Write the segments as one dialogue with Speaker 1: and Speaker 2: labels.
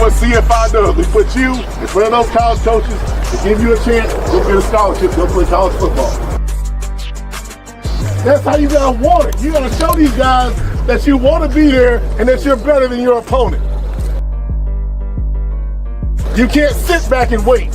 Speaker 1: what CFI does. We put you in front of those college coaches to give you a chance to get a scholarship to go play college football. That's how you gotta want it. You gotta show these guys that you want to be there and that you're better than your opponent. You can't sit back and wait.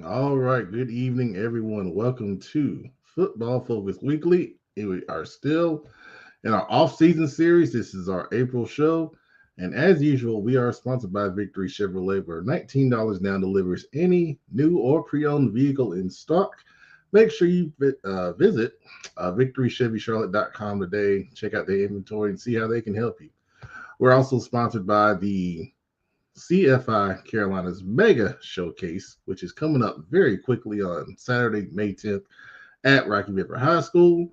Speaker 2: All right, good evening, everyone. Welcome to Football Focus Weekly. We are still in our off-season series. This is our April show. And as usual, we are sponsored by Victory Chevrolet, where $19 down delivers any new or pre-owned vehicle in stock. Make sure you visit victorychevycharlotte.com today. Check out their inventory and see how they can help you. We're also sponsored by the CFI Carolina's Mega Showcase, which is coming up very quickly on Saturday, May 10th at Rocky River High School.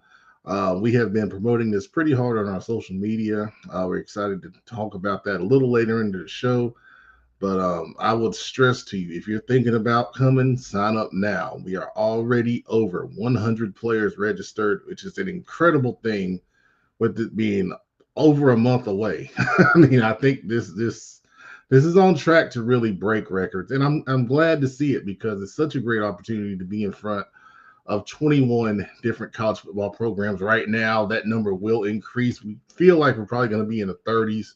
Speaker 2: We have been promoting this pretty hard on our social media. We're excited to talk about that a little later into the show. But I would stress to you, if you're thinking about coming, sign up now. We are already over 100 players registered, which is an incredible thing with it being over a month away. I mean, I think this is on track to really break records, and I'm glad to see it because it's such a great opportunity to be in front of 21 different college football programs right now. That number will increase. We feel like we're probably going to be in the 30s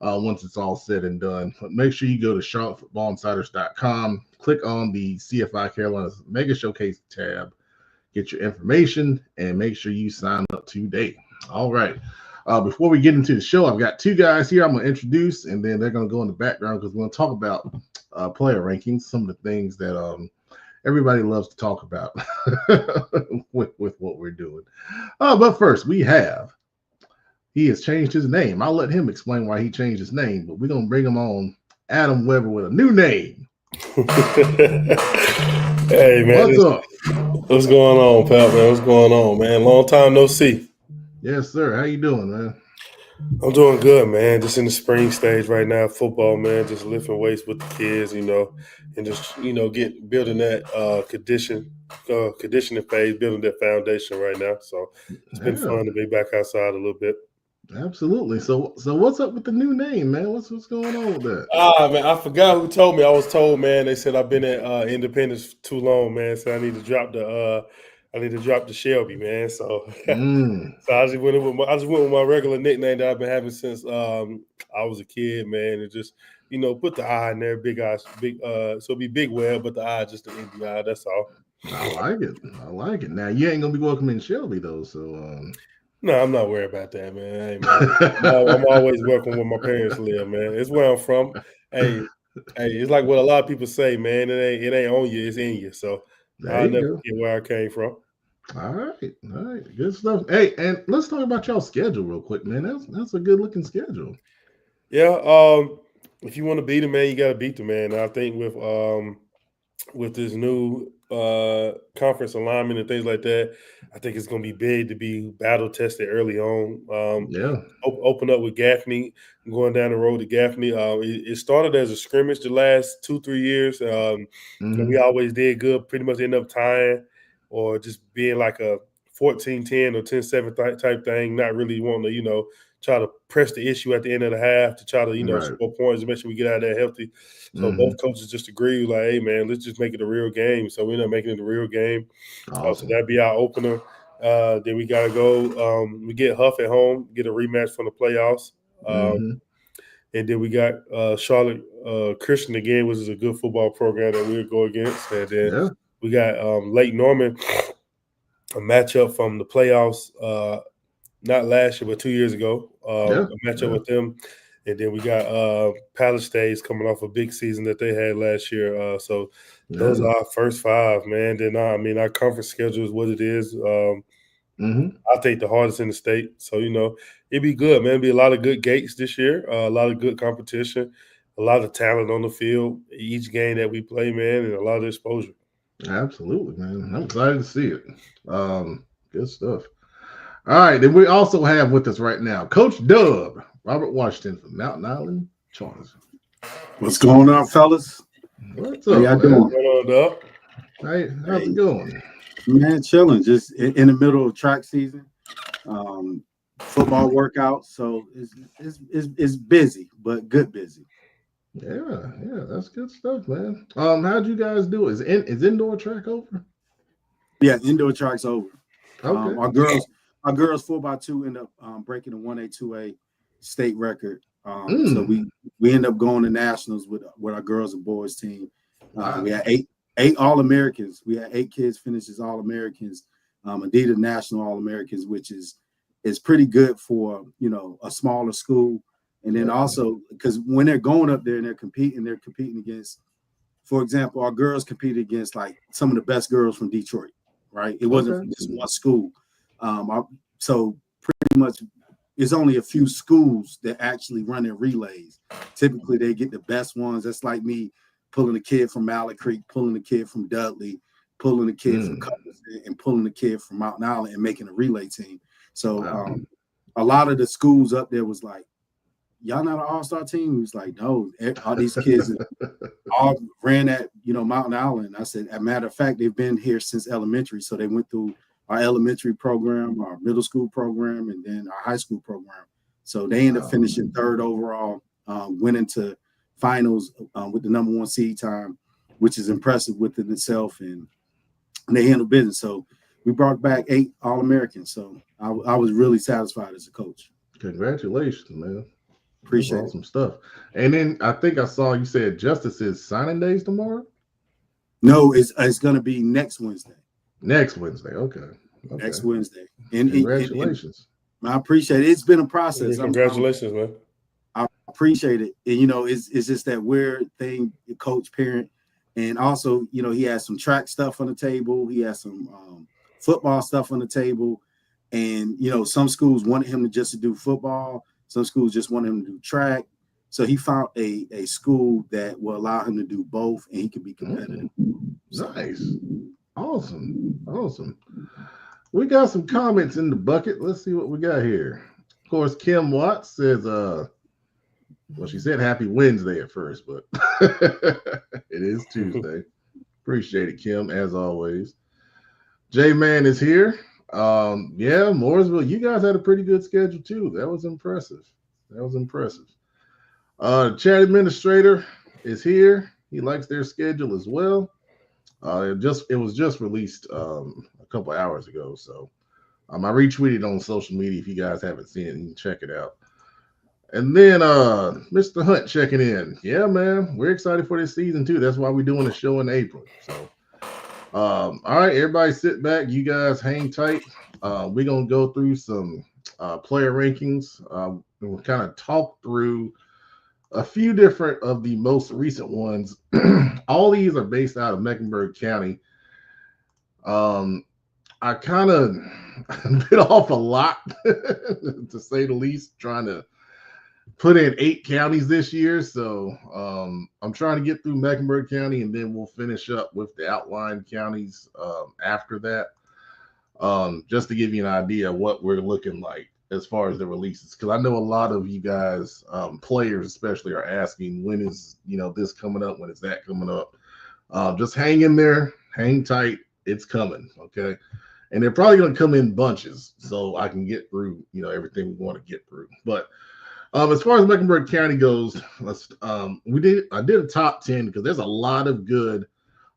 Speaker 2: once it's all said and done. But make sure you go to charlottefootballinsiders.com, click on the CFI Carolina's Mega Showcase tab, get your information, and make sure you sign up today. All right. Before we get into the show, I've got two guys here I'm going to introduce, and then they're going to go in the background because we're going to talk about player rankings, some of the things that everybody loves to talk about with what we're doing. But first, he has changed his name. I'll let him explain why he changed his name, but we're going to bring him on, Adam Weber, with a new name.
Speaker 3: Hey, man.
Speaker 2: What's up?
Speaker 3: What's going on, pal, man? What's going on, man? Long time no see.
Speaker 2: Yes, sir. How you doing, man?
Speaker 3: I'm doing good, man. Just in the spring stage right now, football, man. Just lifting weights with the kids, and just building that conditioning phase, building that foundation right now. So it's been fun to be back outside a little bit.
Speaker 2: Absolutely. So what's up with the new name, man? What's going on with that?
Speaker 3: Man, I forgot who told me. I was told, man. They said I've been at Independence too long, man. So I need to drop the Shelby, man. So, so I just went with my regular nickname that I've been having since I was a kid, man. And just put the I in there, big eyes, so it'll be Big Web, but the I just the Indy I. That's all.
Speaker 2: I like it. Now you ain't gonna be welcoming Shelby though, so.
Speaker 3: No, I'm not worried about that, man. Hey, man. I'm always welcome where my parents live, man. It's where I'm from. Hey, it's like what a lot of people say, man. It ain't on you, it's in you. So I'll never forget where I came from.
Speaker 2: All right, good stuff. Hey, and let's talk about y'all schedule real quick, man. That's a good looking schedule.
Speaker 3: Yeah. If you want to beat him, man, you got to beat the man. I think with with this new conference alignment and things like that, I think it's going to be big to be battle tested early on.
Speaker 2: Yeah.
Speaker 3: Open up with Gaffney, going down the road to Gaffney. It started as a scrimmage the last 2-3 years. And we always did good, pretty much end up tying or just being like a 14-10 or 10-7 type thing, not really wanting to, try to press the issue at the end of the half to try to,
Speaker 2: Right.
Speaker 3: score points and make sure we get out of there healthy. So both coaches just agree, like, hey, man, let's just make it a real game. So we end up making it a real game.
Speaker 2: Awesome.
Speaker 3: So that'd be our opener. Then we got to go. We get Huff at home, get a rematch from the playoffs. And then we got Charlotte Christian again, which is a good football program that we'll go against. And then we got Lake Norman, a matchup from the playoffs, not last year, but 2 years ago. A matchup with them. And then we got Palace Stays coming off a big season that they had last year. So those are our first 5, man. Then, our conference schedule is what it is. I'll take the hardest in the state. So, it'd be good, man. It'd be a lot of good gates this year, a lot of good competition, a lot of talent on the field, each game that we play, man, and a lot of exposure.
Speaker 2: Absolutely, man. I'm excited to see it. Good stuff. All right, then we also have with us right now Coach Dub, Robert Washington from Mountain Island Charters.
Speaker 4: What's going on, fellas?
Speaker 2: What's up?
Speaker 4: How y'all doing?
Speaker 3: What's going on, Dub?
Speaker 2: How's it going?
Speaker 4: Man, chilling. Just in the middle of track season, football workout. So it's busy, but good busy.
Speaker 2: Yeah, that's good stuff, man. How'd you guys do it? Is indoor track over?
Speaker 4: Yeah, indoor track's over.
Speaker 2: Okay.
Speaker 4: Our girls 4x2 end up breaking the 1A 2A state record. So we end up going to nationals with our girls and boys team. We had eight All-Americans. We had 8 kids finish as All-Americans, Adidas National All-Americans, which is pretty good for a smaller school. And then also because when they're going up there and they're competing against, for example, our girls competed against like some of the best girls from Detroit, right? It wasn't just one school. So pretty much it's only a few schools that actually run their relays. Typically they get the best ones. That's like me pulling a kid from Mallet Creek, pulling a kid from Dudley, pulling a kid from Cutlass, and pulling a kid from Mountain Island and making a relay team. So a lot of the schools up there was like, y'all not an all-star team? He was like, no, all these kids all ran at, Mountain Island. I said, as a matter of fact, they've been here since elementary. So they went through our elementary program, our middle school program, and then our high school program. So they ended up finishing 3rd overall, went into finals with the #1 seed time, which is impressive within itself. And they handled business. So we brought back 8 All-Americans. So I was really satisfied as a coach.
Speaker 2: Congratulations, man.
Speaker 4: Appreciate
Speaker 2: awesome stuff. And then I think I saw you said Justice's signing days tomorrow?
Speaker 4: No, it's going to be next Wednesday.
Speaker 2: Next Wednesday. Okay.
Speaker 4: Next Wednesday.
Speaker 2: Congratulations.
Speaker 4: I appreciate it. It's been a process.
Speaker 3: Congratulations, man.
Speaker 4: I appreciate it. And, it's just that weird thing, coach, parent. And also, he has some track stuff on the table. He has some football stuff on the table. And, some schools wanted him to just do football. Some schools just wanted him to do track. So he found a school that will allow him to do both and he can be competitive.
Speaker 2: Nice. Awesome. We got some comments in the bucket. Let's see what we got here. Of course, Kim Watts says, she said happy Wednesday at first, but it is Tuesday. Appreciate it, Kim, as always. J-Man is here. Mooresville, you guys had a pretty good schedule too. That was impressive. Chat administrator is here. He likes their schedule as well. It was just released a couple hours ago, so I retweeted on social media. If you guys haven't seen it, you can check it out. And then Mr. Hunt checking in. Yeah, man, we're excited for this season too. That's why we're doing a show in April. So all right, everybody sit back. You guys hang tight. We're going to go through some player rankings. We'll kind of talk through a few different of the most recent ones. All these are based out of Mecklenburg County. I kind of bit off a lot, to say the least, trying to put in 8 counties this year, so I'm trying to get through Mecklenburg County, and then we'll finish up with the outlying counties after that, just to give you an idea of what we're looking like as far as the releases. Because I know a lot of you guys, players especially, are asking, when is this coming up? When is that coming up? Just hang in there, hang tight. It's coming, okay? And they're probably going to come in bunches, so I can get through, everything we want to get through. But as far as Mecklenburg County goes, I did a top 10 because there's a lot of good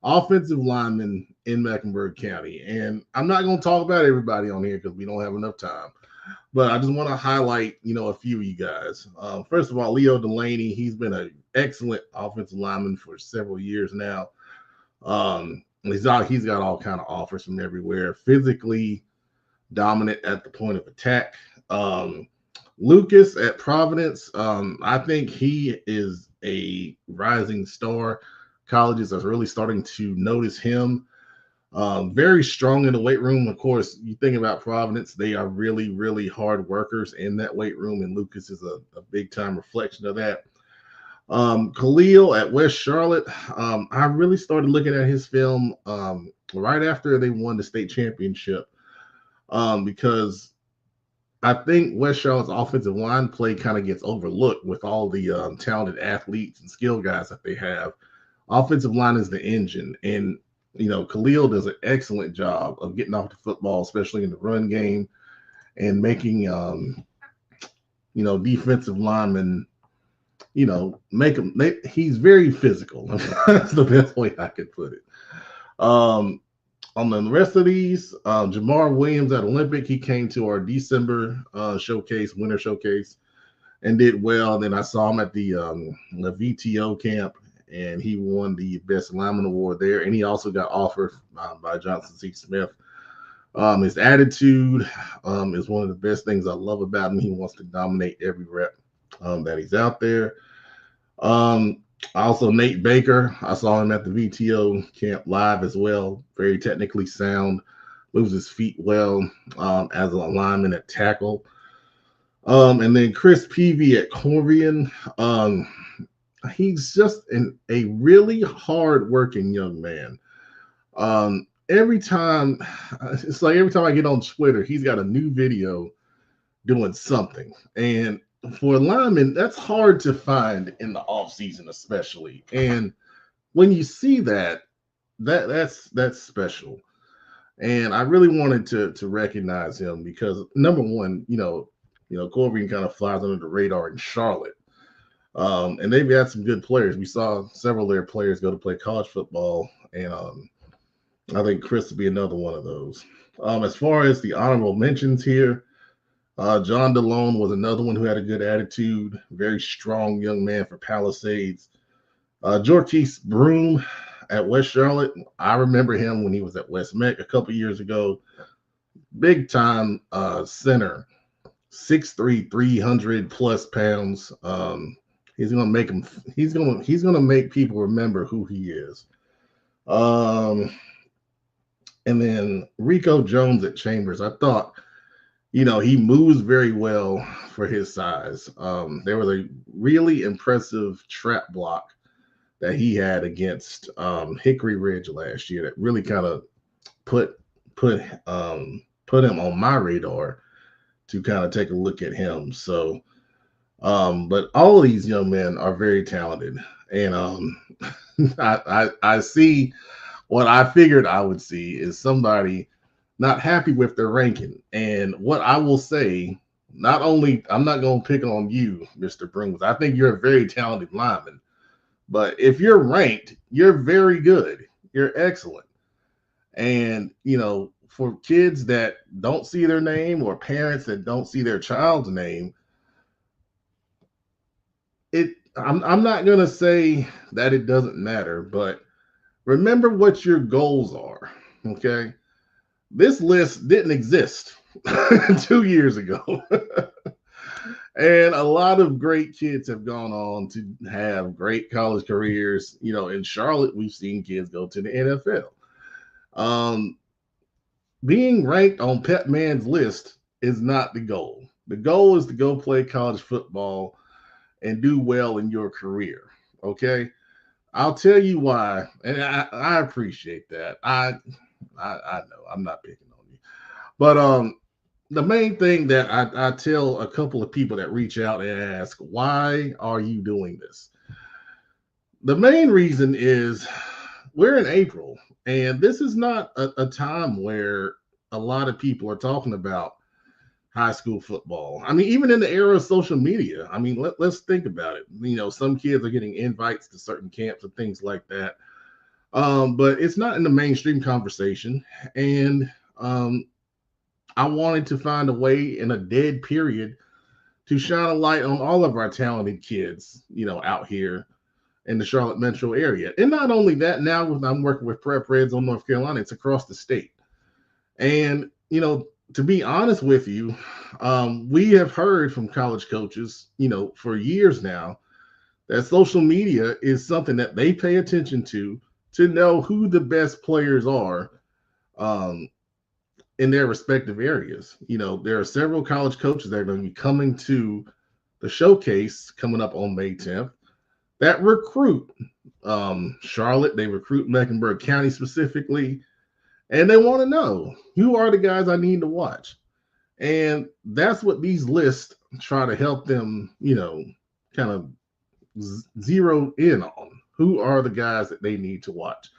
Speaker 2: offensive linemen in Mecklenburg County, and I'm not going to talk about everybody on here because we don't have enough time. But I just want to highlight, a few of you guys. First of all, Leo Delaney, he's been an excellent offensive lineman for several years now. He's got all kind of offers from everywhere. Physically dominant at the point of attack. Lucas at Providence, I think he is a rising star. Colleges are really starting to notice him. Very strong in the weight room. Of course, you think about Providence, they are really, really hard workers in that weight room, and Lucas is a big-time reflection of that. Khalil at West Charlotte, I really started looking at his film right after they won the state championship, because I think West Charlotte's offensive line play kind of gets overlooked with all the talented athletes and skill guys that they have. Offensive line is the engine, and Khalil does an excellent job of getting off the football, especially in the run game, and making defensive linemen, he's very physical. That's the best way I could put it. On the rest of these, Jamar Williams at Olympic, he came to our December winter showcase, and did well. Then I saw him at the VTO camp, and he won the Best Lineman Award there. And he also got offered by Johnson C. Smith. His attitude is one of the best things I love about him. He wants to dominate every rep that he's out there. Also, Nate Baker, I saw him at the VTO camp live as well. Very technically sound, moves his feet well as a lineman at tackle. And then Chris Peavy at Corvian. He's just a really hard-working young man. Every time I get on Twitter, he's got a new video doing something. And for a lineman, that's hard to find in the offseason, especially. And when you see that's special. And I really wanted to recognize him because, number one, Corvian kind of flies under the radar in Charlotte. And they've got some good players. We saw several of their players go to play college football, and I think Chris will be another one of those. As far as the honorable mentions here, John DeLone was another one who had a good attitude, very strong young man for Palisades. Jorquise Broom at West Charlotte, I remember him when he was at West Meck a couple years ago. Big time center, 6'3", 300 plus pounds. He's gonna make people remember who he is. And then Rico Jones at Chambers, I thought, he moves very well for his size. There was a really impressive trap block that he had against Hickory Ridge last year that really kind of put him on my radar to kind of take a look at him. So, but all of these young men are very talented, and I see what I figured I would see is somebody not happy with their ranking. And what I will say, not only, I'm not going to pick on you, Mr. Brooms. I think you're a very talented lineman, but if you're ranked, you're very good. You're excellent. And, for kids that don't see their name or parents that don't see their child's name, I'm not going to say that it doesn't matter, but remember what your goals are, okay? This list didn't exist 2 years ago. And a lot of great kids have gone on to have great college careers. In Charlotte, we've seen kids go to the NFL. Being ranked on Petman's list is not the goal. The goal is to go play college football and do well in your career. Okay. I'll tell you why. And I appreciate that. I know I'm not picking on you, but the main thing that I tell a couple of people that reach out and ask, why are you doing this? The main reason is we're in April, and this is not a time where a lot of people are talking about high school football. I mean, even in the era of social media, I mean, let's think about it. You know, some kids are getting invites to certain camps and things like that. But it's not in the mainstream conversation. And I wanted to find a way in a dead period to shine a light on all of our talented kids, you know, out here in the Charlotte metro area. And not only that, now I'm working with Prep Reds on North Carolina, it's across the state. And, you know, to be honest with you, we have heard from college coaches, you know, for years now, that social media is something that they pay attention to know who the best players are in their respective areas. You know, there are several college coaches that are going to be coming to the showcase coming up on May 10th that recruit Charlotte, they recruit Mecklenburg County specifically, and they want to know who are the guys I need to watch. And that's what these lists try to help them, you know, kind of zero in on. Who are the guys that they need to watch?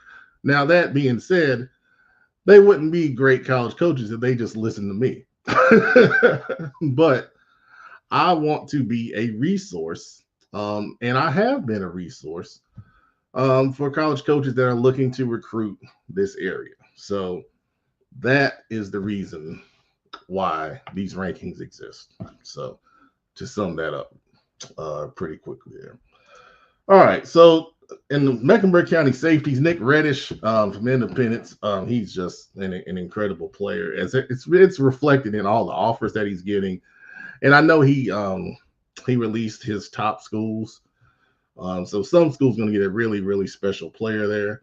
Speaker 2: Now, that being said, they wouldn't be great college coaches if they just listened to me. But I want to be a resource, and I have been a resource for college coaches that are looking to recruit this area. So that is the reason why these rankings exist. So to sum that up pretty quickly there. All right, so in the Mecklenburg County safeties, Nick Reddish from Independence, he's just an incredible player. It's reflected in all the offers that he's getting, and I know he released his top schools. So some schools going to get a really, really special player there.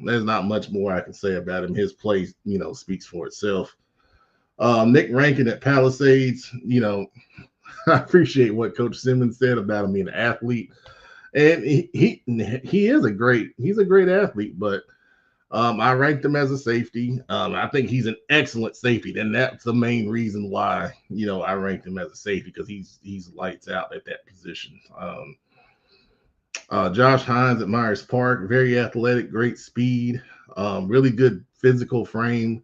Speaker 2: There's not much more I can say about him. His play, you know, speaks for itself. Nick Rankin at Palisades, you know, I appreciate what Coach Simmons said about him being an athlete. And he is he's a great athlete, but I ranked him as a safety. I think he's an excellent safety, and that's the main reason why, you know, I ranked him as a safety, because he's lights out at that position. Josh Hines at Myers Park, very athletic, great speed, really good physical frame.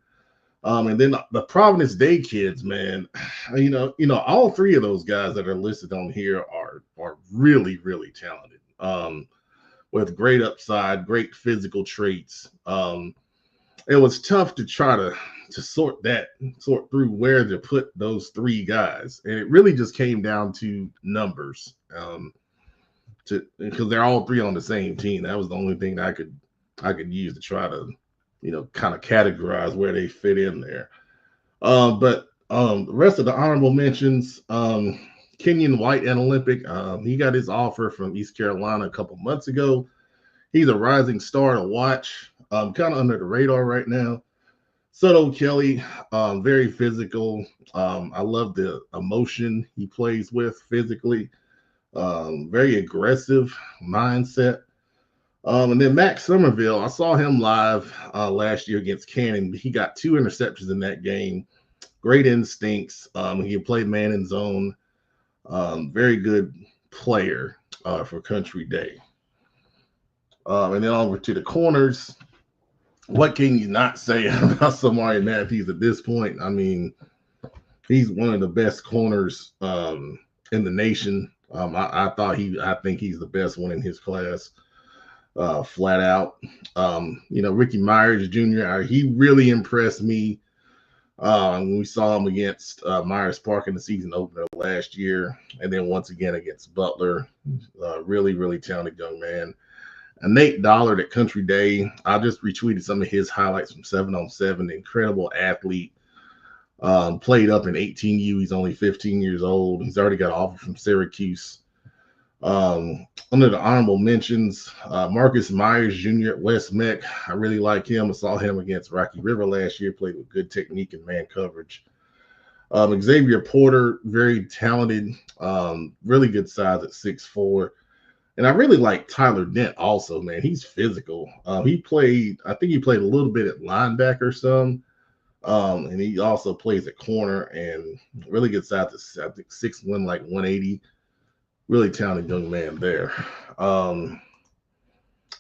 Speaker 2: And then the Providence Day kids, man, you know, all three of those guys that are listed on here are really, really talented, with great upside, great physical traits. It was tough to try to sort through where to put those three guys, and it really just came down to numbers. Because they're all three on the same team. That was the only thing that I could use to try to, you know, kind of categorize where they fit in there. But the rest of the honorable mentions, Kenyon White at Olympic, he got his offer from East Carolina a couple months ago. He's a rising star to watch, kind of under the radar right now. Soto Kelly, very physical. I love the emotion he plays with physically. Very aggressive mindset. And then Max Somerville, I saw him live last year against Cannon. He got 2 interceptions in that game. Great instincts. He can play man in zone. Very good player for Country Day. And then over to the corners. What can you not say about Samari Matthews at this point? I mean, he's one of the best corners in the nation. I think he's the best one in his class, flat out. You know, Ricky Myers Jr., he really impressed me when we saw him against Myers Park in the season opener last year, and then once again against Butler. Really, really talented young man. And Nate Dollard at Country Day, I just retweeted some of his highlights from 7-on-7. Incredible athlete. Played up in 18U. He's only 15 years old. He's already got an offer from Syracuse. Under the honorable mentions, Marcus Myers Jr. at West Meck. I really like him. I saw him against Rocky River last year. Played with good technique and man coverage. Xavier Porter, very talented, really good size at 6'4". And I really like Tyler Dent also, man. He's physical. I think he played a little bit at linebacker some. And he also plays at corner and really good size at, I think, 6'1", like 180. Really talented young man there. And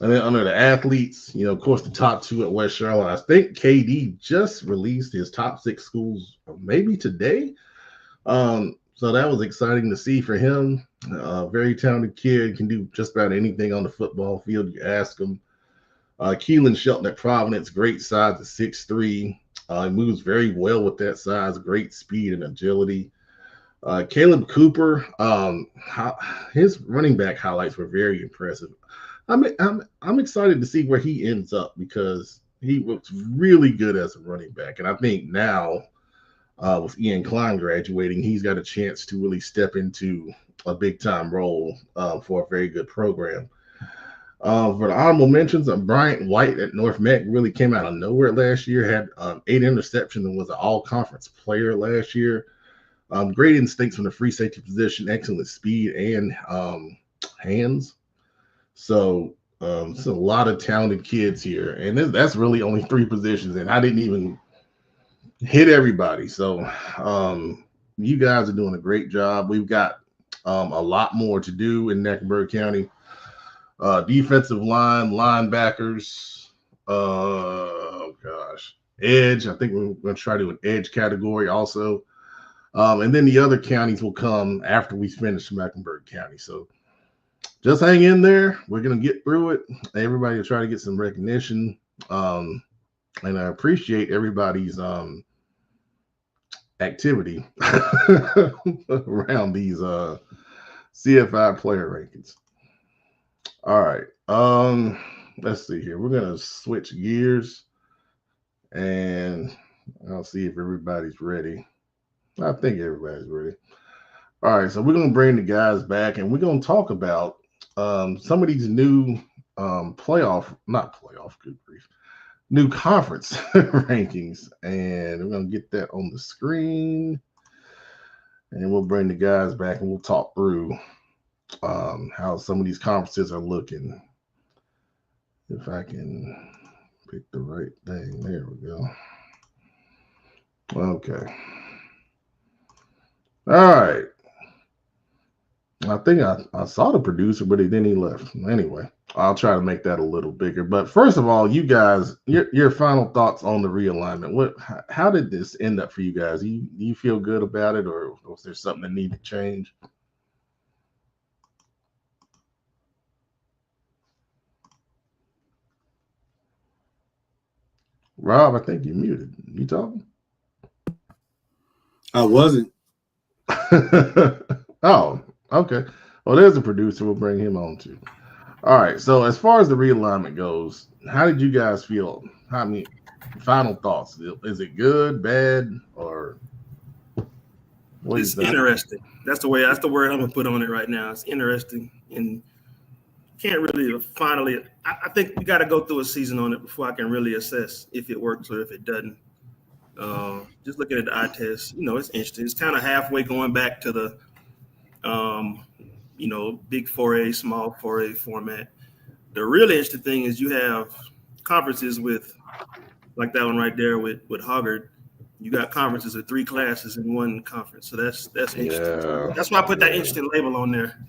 Speaker 2: then under the athletes, of course, the top two at West Charlotte. I think KD just released his top 6 schools maybe today. So that was exciting to see for him. Very talented kid, can do just about anything on the football field. You ask him. Keelan Shelton at Providence, great size at 6'3". He moves very well with that size, great speed and agility. Caleb Cooper, his running back highlights were very impressive. I'm excited to see where he ends up because he looks really good as a running back. And I think now with Ian Klein graduating, he's got a chance to really step into a big-time role for a very good program. For the honorable mentions, Bryant White at North Meck really came out of nowhere last year, had 8 interceptions and was an all-conference player last year. Great instincts from the free safety position, excellent speed and hands. So it's a lot of talented kids here. And that's really only 3 positions, and I didn't even hit everybody. So you guys are doing a great job. We've got a lot more to do in Mecklenburg County. Defensive line, linebackers, edge. I think we're going to try to do an edge category also. And then the other counties will come after we finish Mecklenburg County. So just hang in there. We're going to get through it. Everybody will try to get some recognition. And I appreciate everybody's activity around these CFI player rankings. All right. Let's see here. We're going to switch gears and I'll see if everybody's ready. I think everybody's ready. All right. So we're going to bring the guys back and we're going to talk about some of these new new conference rankings. And we're going to get that on the screen and we'll bring the guys back and we'll talk through how some of these conferences are looking. If I can pick the right thing. There we go. Okay. All right. I think I saw the producer, but then he left. Anyway, I'll try to make that a little bigger. But first of all, you guys, your final thoughts on the realignment. How did this end up for you guys? Do you feel good about it, or was there something that needed to change? Rob, I think you're muted. You talking?
Speaker 4: I wasn't.
Speaker 2: Oh, okay. Well, there's a producer. We'll bring him on too. All right. So as far as the realignment goes, how did you guys feel? Final thoughts? Is it good, bad, or what?
Speaker 5: It's interesting. That's the word I'm gonna put on it right now. It's interesting, and can't really finally. I think we got to go through a season on it before I can really assess if it works or if it doesn't. Just looking at the eye test, it's interesting. It's kind of halfway going back to the, big 4A, small 4A format. The really interesting thing is you have conferences with, like that one right there with Hoggard. You got conferences with 3 classes in one conference. So that's interesting. Yeah. That's why I put that interesting label on there.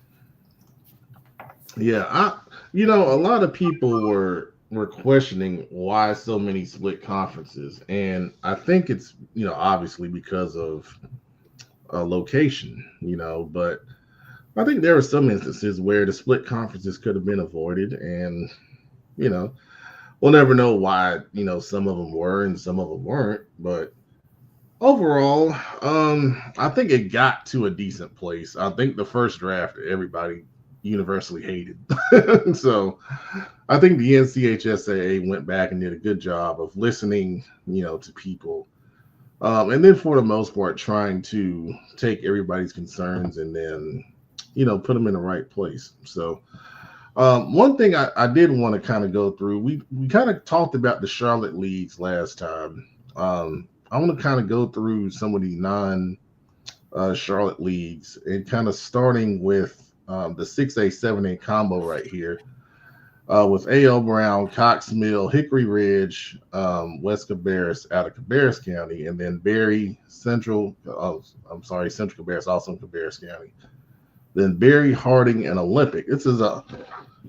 Speaker 2: Yeah, a lot of people were questioning why so many split conferences, and I think it's obviously because of location, but I think there were some instances where the split conferences could have been avoided, and we'll never know why some of them were and some of them weren't, but overall I think it got to a decent place. I think the first draft everybody universally hated. So I think the NCHSAA went back and did a good job of listening, to people. And then for the most part, trying to take everybody's concerns and then, put them in the right place. So one thing I did want to kind of go through, we kind of talked about the Charlotte leagues last time. I want to kind of go through some of the non-Charlotte leagues and kind of starting with the 6A, 7A combo right here with A.L. Brown, Cox Mill, Hickory Ridge, West Cabarrus out of Cabarrus County, and then Berry Central. Central Cabarrus, also in Cabarrus County. Then Berry, Harding, and Olympic. It's a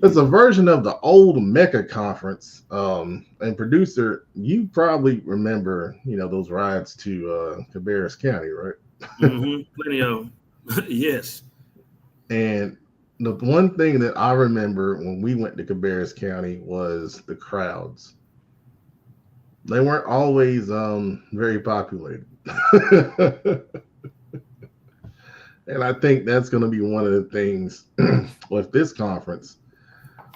Speaker 2: version of the old Mecca Conference. And producer, you probably remember, those rides to Cabarrus County, right?
Speaker 5: Mm-hmm. Plenty of them. Yes.
Speaker 2: And the one thing that I remember when we went to Cabarrus County was the crowds. They weren't always very populated. And I think that's going to be one of the things with this conference.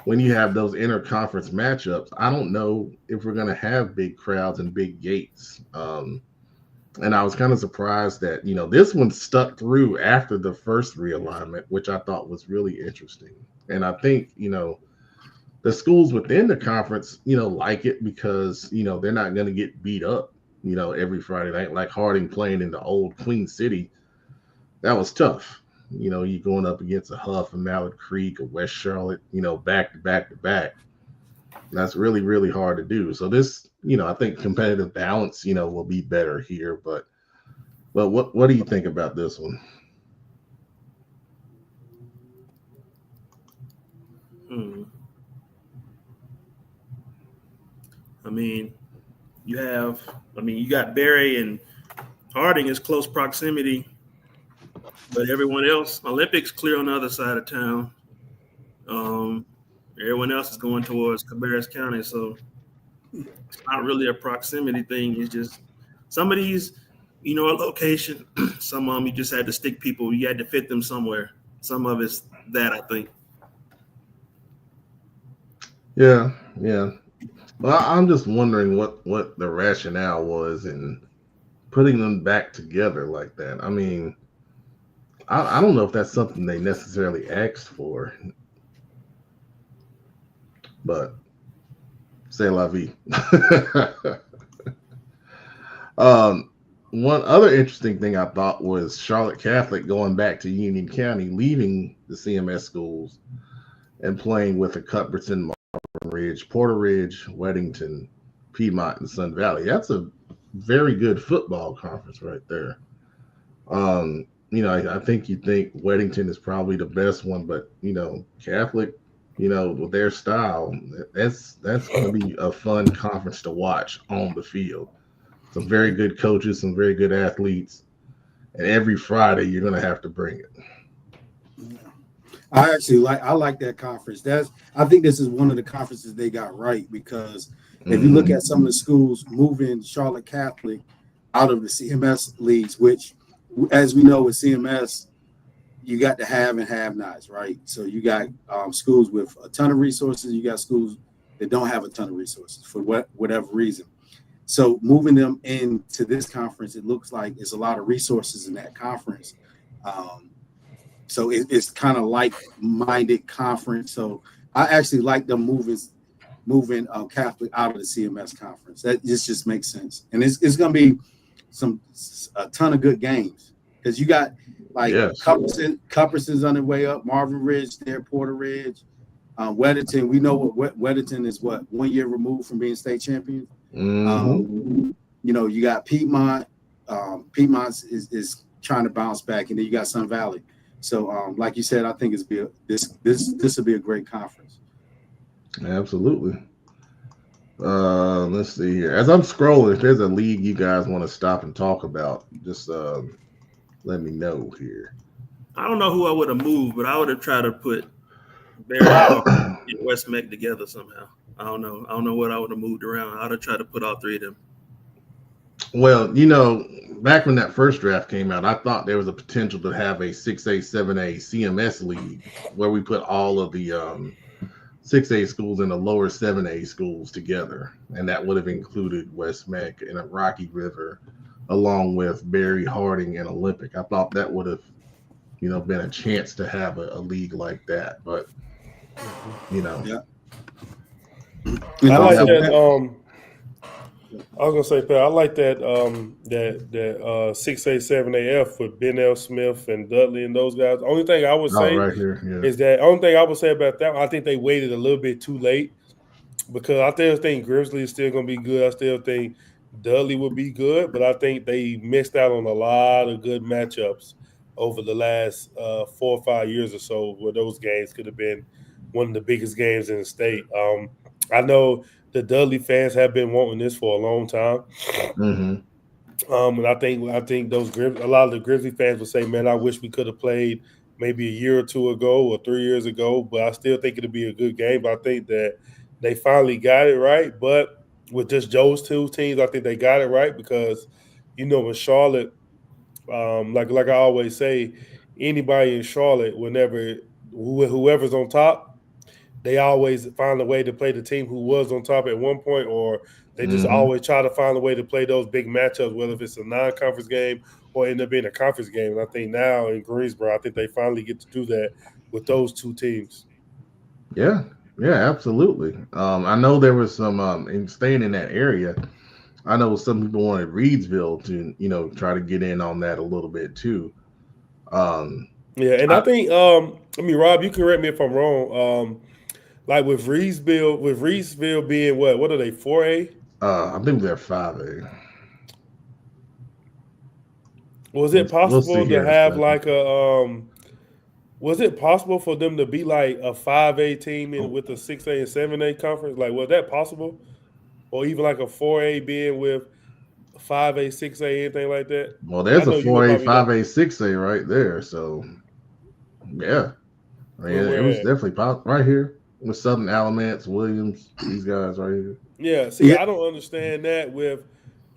Speaker 2: When you have those inter-conference matchups, I don't know if we're going to have big crowds and big gates. And I was kind of surprised that, this one stuck through after the first realignment, which I thought was really interesting. And I think, the schools within the conference, like it because, they're not going to get beat up, every Friday night, like Harding playing in the old Queen City. That was tough. You're going up against a Huff, a Mallard Creek, a West Charlotte, back to back to back. That's really, really hard to do. So this, I think competitive balance, will be better here. But what do you think about this one?
Speaker 5: You got Berry and Harding is close proximity. But everyone else, Olympics clear on the other side of town. Everyone else is going towards Cabarrus County, so it's not really a proximity thing. It's just some of these, a location. Some of them you just had to stick people. You had to fit them somewhere. Some of it's that, I think.
Speaker 2: Yeah. Well, I'm just wondering what the rationale was in putting them back together like that. I mean, I don't know if that's something they necessarily asked for, but c'est la vie. One other interesting thing I thought was Charlotte Catholic going back to Union County, leaving the CMS schools and playing with the Cuthbertson, Marvin Ridge, Porter Ridge, Weddington, Piedmont, and Sun Valley. That's a very good football conference right there. I think you think Weddington is probably the best one, but Catholic, with their style, that's going to be a fun conference to watch on the field. Some very good coaches, some very good athletes, and every Friday you're going to have to bring it.
Speaker 4: I like that conference. I think this is one of the conferences they got right, because if you look at some of the schools moving Charlotte Catholic out of the CMS leagues, which, as we know with CMS, you got the have and have-nots, right? So you got schools with a ton of resources. You got schools that don't have a ton of resources for whatever reason. So moving them into this conference, it looks like it's a lot of resources in that conference. So it's kind of like-minded conference. So I actually like them moving Catholic out of the CMS conference. That just makes sense. And it's going to be a ton of good games, because you got Cuthbertson's on their way up, Marvin Ridge there, Porter Ridge, Weddington. We know what Weddington is 1 year removed from being state champion. You got Piedmont. Piedmont is trying to bounce back, and then you got Sun Valley. So like you said, I think this will be a great conference.
Speaker 2: Absolutely. Let's see here. As I'm scrolling, if there's a league you guys want to stop and talk about, just let me know here.
Speaker 5: I don't know who I would have moved, but I would have tried to put Berry and West Meck together somehow. I don't know what I would have moved around. I would have tried to put all three of them.
Speaker 2: Well, back when that first draft came out, I thought there was a potential to have a 6A, 7A CMS league where we put all of the 6A schools and the lower 7A schools together. And that would have included West Meck and a Rocky River, along with Berry, Harding, and Olympic. I thought that would have, been a chance to have a league like that. But,
Speaker 4: Yeah.
Speaker 3: I like that. I was gonna say, Pat, I like that that 6A 7AF with Ben L. Smith and Dudley and those guys. The only thing I would say
Speaker 2: right here, yeah.
Speaker 3: is that only thing I would say about that, I think they waited a little bit too late because I still think Grizzly is still gonna be good. I still think Dudley will be good, but I think they missed out on a lot of good matchups over the last 4 or 5 years or so, where those games could have been one of the biggest games in the state. I know the Dudley fans have been wanting this for a long time. And I think a lot of the Grizzly fans will say, man, I wish we could have played maybe a year or two ago or 3 years ago, but I still think it'll be a good game. But I think that they finally got it right. But with just those two teams, I think they got it right because, you know, in Charlotte, like I always say, anybody in Charlotte, whoever's on top, they always find a way to play the team who was on top at one point, or they just always try to find a way to play those big matchups, whether if it's a non-conference game or end up being a conference game. And I think now in Greensboro, I think they finally get to do that with those two teams.
Speaker 2: Yeah, absolutely. I know there was some in staying in that area. I know some people wanted Reedsville to, you know, try to get in on that a little bit too.
Speaker 3: I think Rob, you correct me if I'm wrong. Like with Reedsville being what are they, 4A?
Speaker 2: I think they're 5A.
Speaker 3: Was it possible to have like a was it possible for them to be like a 5A team with a 6A and 7A conference? Like, was that possible? Or even like a 4A being with 5A, 6A, anything like that?
Speaker 2: Well, there's a 4A, 5A, 6A right there. So, yeah. I mean, it was definitely right here with Southern Alamance, Williams, these guys right here.
Speaker 3: Yeah, see, I don't understand that with,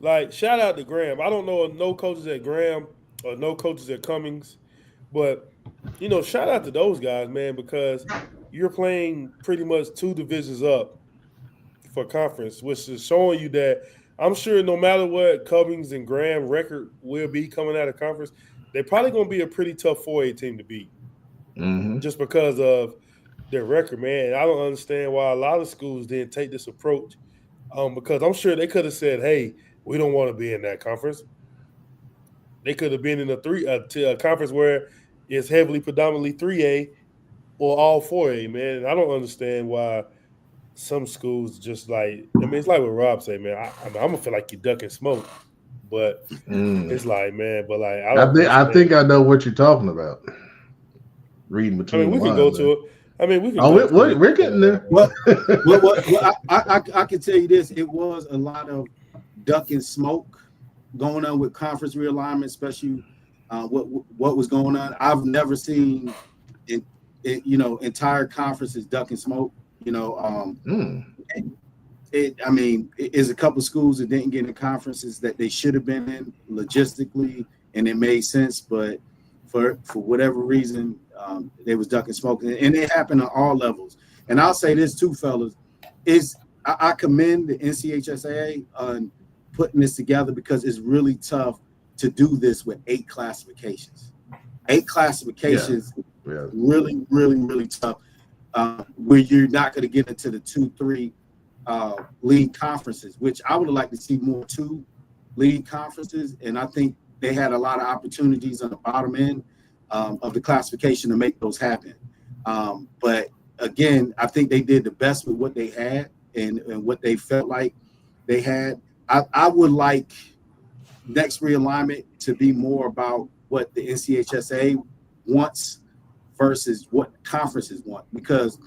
Speaker 3: like, shout out to Graham. I don't know no coaches at Graham or no coaches at Cummings, but, you know, shout out to those guys, man, because you're playing pretty much 2 divisions up for conference, which is showing you that I'm sure no matter what Cummings and Graham record will be coming out of conference, they're probably going to be a pretty tough 4A team to beat just because of their record, man. I don't understand why a lot of schools didn't take this approach because I'm sure they could have said, hey, we don't want to be in that conference. They could have been in a conference where it's heavily predominantly 3A or all 4A, man. And I don't understand why some schools just like, I mean, it's like what Rob said, man. I'm going to feel like you're ducking smoke. But it's like, man, but like,
Speaker 2: I think I know what you're talking about. Reading between
Speaker 3: we can go to it. I mean, we can.
Speaker 2: We're getting there.
Speaker 4: Well, I can tell you this: it was a lot of duck and smoke going on with conference realignment, especially what was going on. I've never seen entire conferences duck and smoke. It's a couple schools that didn't get in conferences that they should have been in logistically, and it made sense, but for whatever reason. They was ducking smoke, and it happened on all levels. And I'll say this too, fellas, I commend the NCHSAA on putting this together because it's really tough to do this with 8 classifications. 8 classifications, really, really, really tough. Where you're not going to get into the 2-3 league conferences, which I would like to see more 2 league conferences, and I think they had a lot of opportunities on the bottom end. Of the classification to make those happen. But again, I think they did the best with what they had and what they felt like they had. I would like next realignment to be more about what the NCHSA wants versus what conferences want. Because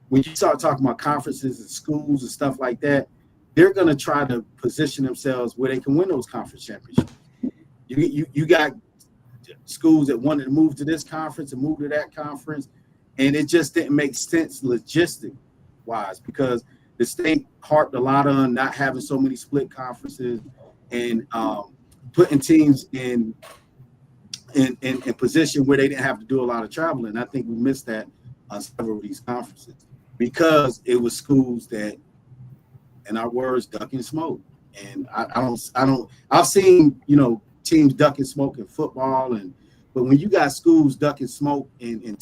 Speaker 4: when you start talking about conferences and schools and stuff like that, they're going to try to position themselves where they can win those conference championships. You got schools that wanted to move to this conference and move to that conference, and it just didn't make sense logistic wise because the state harped a lot on not having so many split conferences and putting teams in position where they didn't have to do a lot of traveling. I think we missed that on several of these conferences because it was schools that, in our words, duck and smoke. And I've seen, teams duck and smoke in football, but when you got schools duck and smoke in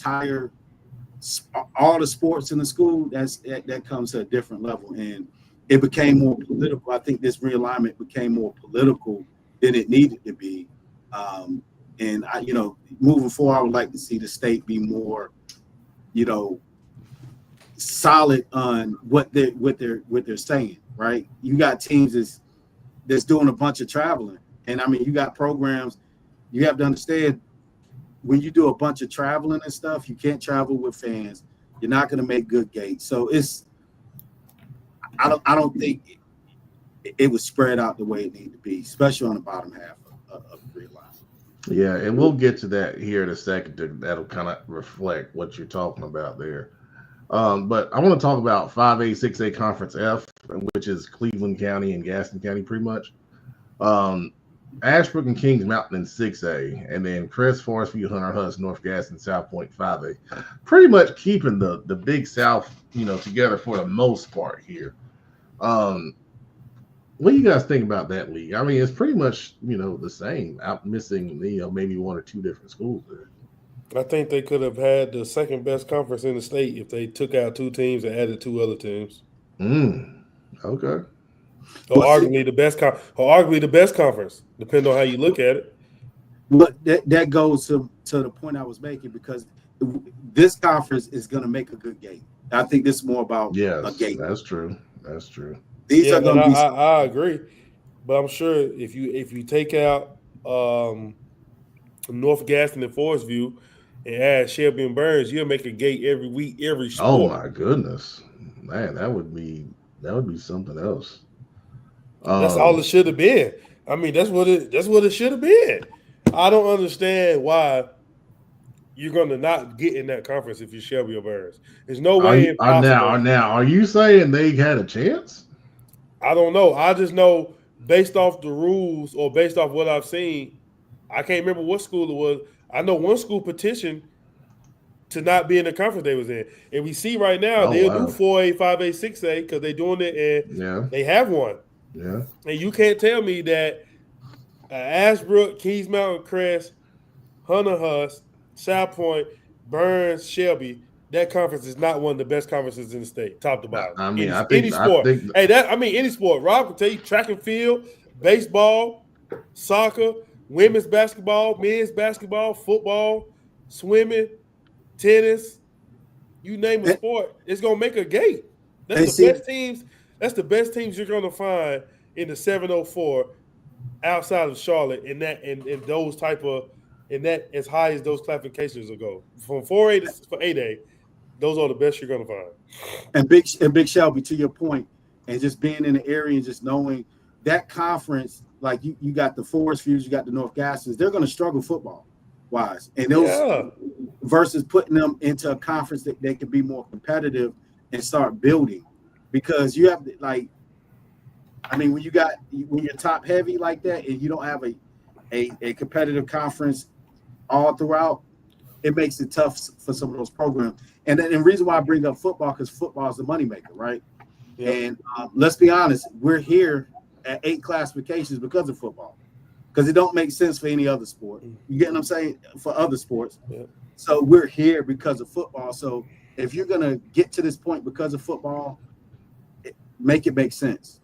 Speaker 4: all the sports in the school, that comes to a different level. And it became more political. I think this realignment became more political than it needed to be. And I, moving forward, I would like to see the state be more, solid on what they're saying. Right? You got teams that's doing a bunch of traveling, and I mean, you got programs. You have to understand when you do a bunch of traveling and stuff, you can't travel with fans. You're not going to make good gates. So I don't think it was spread out the way it needed to be, especially on the bottom half of the grid line.
Speaker 2: Yeah, and we'll get to that here in a second. That'll kind of reflect what you're talking about there. But I want to talk about 5A, 6A Conference F, which is Cleveland County and Gaston County pretty much. Ashbrook and Kings Mountain in 6A, and then Crest, Forest View, Hunter Hutz, North Gaston, South Point 5A. Pretty much keeping the Big South, together for the most part here. What do you guys think about that league? I mean, it's pretty much, the same. Out missing, maybe one or two different schools there.
Speaker 3: I think they could have had the second best conference in the state if they took out two teams and added two other teams.
Speaker 2: Okay.
Speaker 3: Or arguably the best conference, depending on how you look at it.
Speaker 4: But that goes to the point I was making, because this conference is going to make a good game. I think this is more about a game.
Speaker 2: That's true.
Speaker 4: These are going to be.
Speaker 3: I agree, but I'm sure if you take out North Gaston and Forest View and add Shelby and Burns, you'll make a gate every week, every sport.
Speaker 2: Oh my goodness, man, that would be something else.
Speaker 3: That's all it should have been. I mean, that's what it should have been. I don't understand why you're going to not get in that conference if you're Shelby or Burns. There's no way.
Speaker 2: Now, are you saying they had a chance?
Speaker 3: I don't know. I just know based off the rules or based off what I've seen, I can't remember what school it was. I know one school petitioned to not be in the conference they was in. And we see right now do 4A, 5A, 6A because they're doing it and they have one.
Speaker 2: Yeah.
Speaker 3: And you can't tell me that Ashbrook, Keys Mountain, Crest, Hunter Hutz, South Point, Burns, Shelby, that conference is not one of the best conferences in the state, top to bottom.
Speaker 2: I mean,
Speaker 3: any sport. Any sport. Rob can tell you track and field, baseball, soccer, women's basketball, men's basketball, football, swimming, tennis, you name a sport, it's gonna make a gate. That's the best teams. That's the best teams you're gonna find in the 704 outside of Charlotte in that as high as those classifications will go. From 4A to 8A, those are the best you're gonna find.
Speaker 4: And Big Shelby, to your point, and just being in the area and just knowing that conference, like you got the Forest Views, you got the North Gastons, they're gonna struggle football wise. And those versus putting them into a conference that they can be more competitive and start building. Because you have when you're top heavy like that and you don't have a competitive conference all throughout, it makes it tough for some of those programs. And then the reason why I bring up football, because football is the moneymaker, right? Yeah. And let's be honest, we're here at 8 classifications because of football, because it don't make sense for any other sport. You get what I'm saying? For other sports. Yeah. So we're here because of football. So if you're going to get to this point because of football, make it make sense.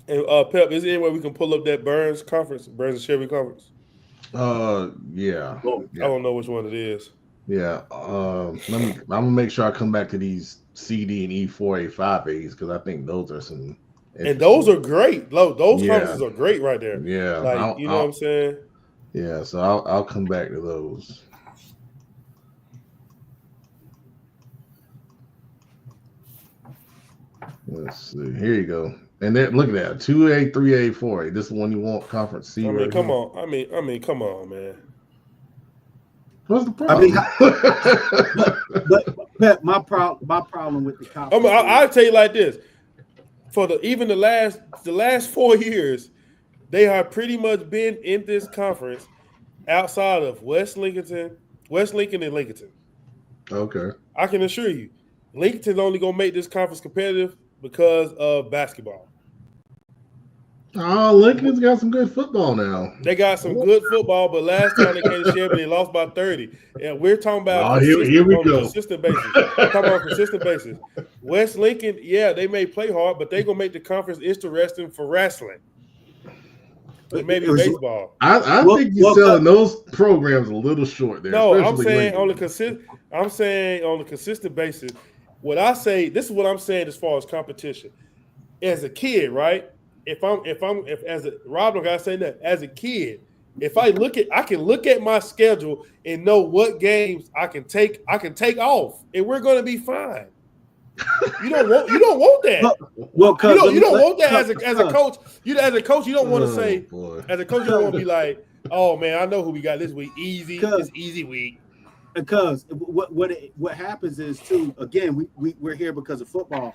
Speaker 3: And Pep, is there any way we can pull up that Burns and Shelby conference?
Speaker 2: Yeah.
Speaker 3: I don't know which one it is.
Speaker 2: Yeah. I'm gonna make sure I come back to these CD and E4A 5As because I think those are some.
Speaker 3: And those are great. Those conferences are great right there.
Speaker 2: Yeah.
Speaker 3: Like you know what I'm saying?
Speaker 2: Yeah. So I'll come back to those. Let's see. Here you go. And then look at that. 2A, 3A, 4A. This is the one you want, Conference C.
Speaker 3: I mean, come on. I mean, come on, man.
Speaker 2: What's the problem?
Speaker 4: but my problem with the conference.
Speaker 3: I'll tell you like this. For the last 4 years, they have pretty much been in this conference outside of West Lincoln and Lincolnton.
Speaker 2: Okay.
Speaker 3: I can assure you, Lincoln's only gonna make this conference competitive because of basketball.
Speaker 2: Oh, Lincoln's got some good football now.
Speaker 3: They got some good football, but last time they came to Shelby, they lost by 30. And we're talking about
Speaker 2: here we go.
Speaker 3: Consistent basis. We're talking about consistent basis. West Lincoln, yeah, they may play hard, but they're gonna make the conference interesting for wrestling. But maybe baseball.
Speaker 2: I think you're selling those programs a little short there.
Speaker 3: No, I'm saying on the consistent basis. What I say, this is what I'm saying as far as competition. As a kid, right? If Rob, I gotta say that as a kid, if I can look at my schedule and know what games I can take off, and we're gonna be fine. You don't want that.
Speaker 4: Well,
Speaker 3: you don't want that as a coach. As a coach, you don't want to say. As a coach, you don't want to be like, "Oh man, I know who we got this week. Easy, it's easy week."
Speaker 4: Because what happens is too. Again, we're here because of football,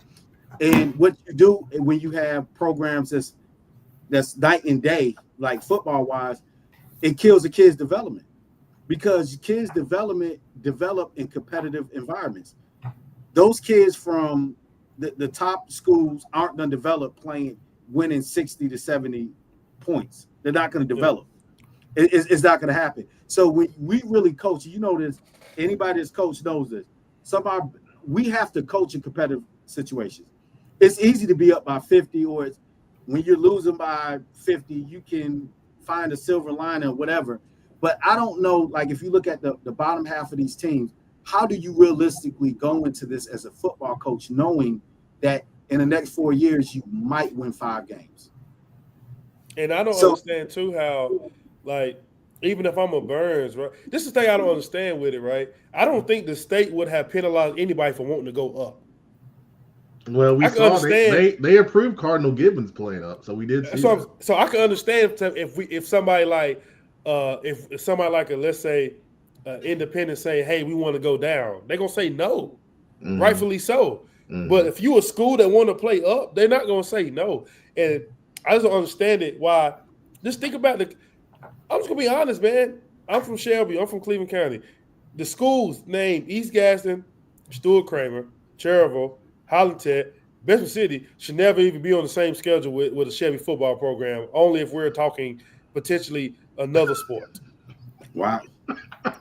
Speaker 4: and what you do when you have programs that's night and day, like football wise, it kills the kids' development because kids' develop in competitive environments. Those kids from the top schools aren't going to develop winning 60 to 70 points. They're not going to develop. It's not going to happen. So when we really coach, you know this, anybody that's coached knows this. We have to coach in competitive situations. It's easy to be up by 50, or when you're losing by 50, you can find a silver lining or whatever. But I don't know, like if you look at the bottom half of these teams, how do you realistically go into this as a football coach knowing that in the next 4 years you might win 5 games?
Speaker 3: And I don't understand too how, like, even if I'm a Burns, right? This is the thing I don't understand with it, right? I don't think the state would have penalized anybody for wanting to go up.
Speaker 2: Well, we saw they approved Cardinal Gibbons playing up, so we did see that.
Speaker 3: So I can understand if somebody like if somebody like let's say independent saying, "Hey, we want to go down," they're gonna say no, rightfully so. But if you a school that want to play up, they're not gonna say no. And I just don't understand it. Why? Just think about I'm just gonna be honest, man. I'm from Shelby. I'm from Cleveland County. The schools named East Gaston, Stuart Cramer, Cherville, Hollandtech, Bedford City should never even be on the same schedule with a Shelby football program. Only if we're talking potentially another sport.
Speaker 4: Wow.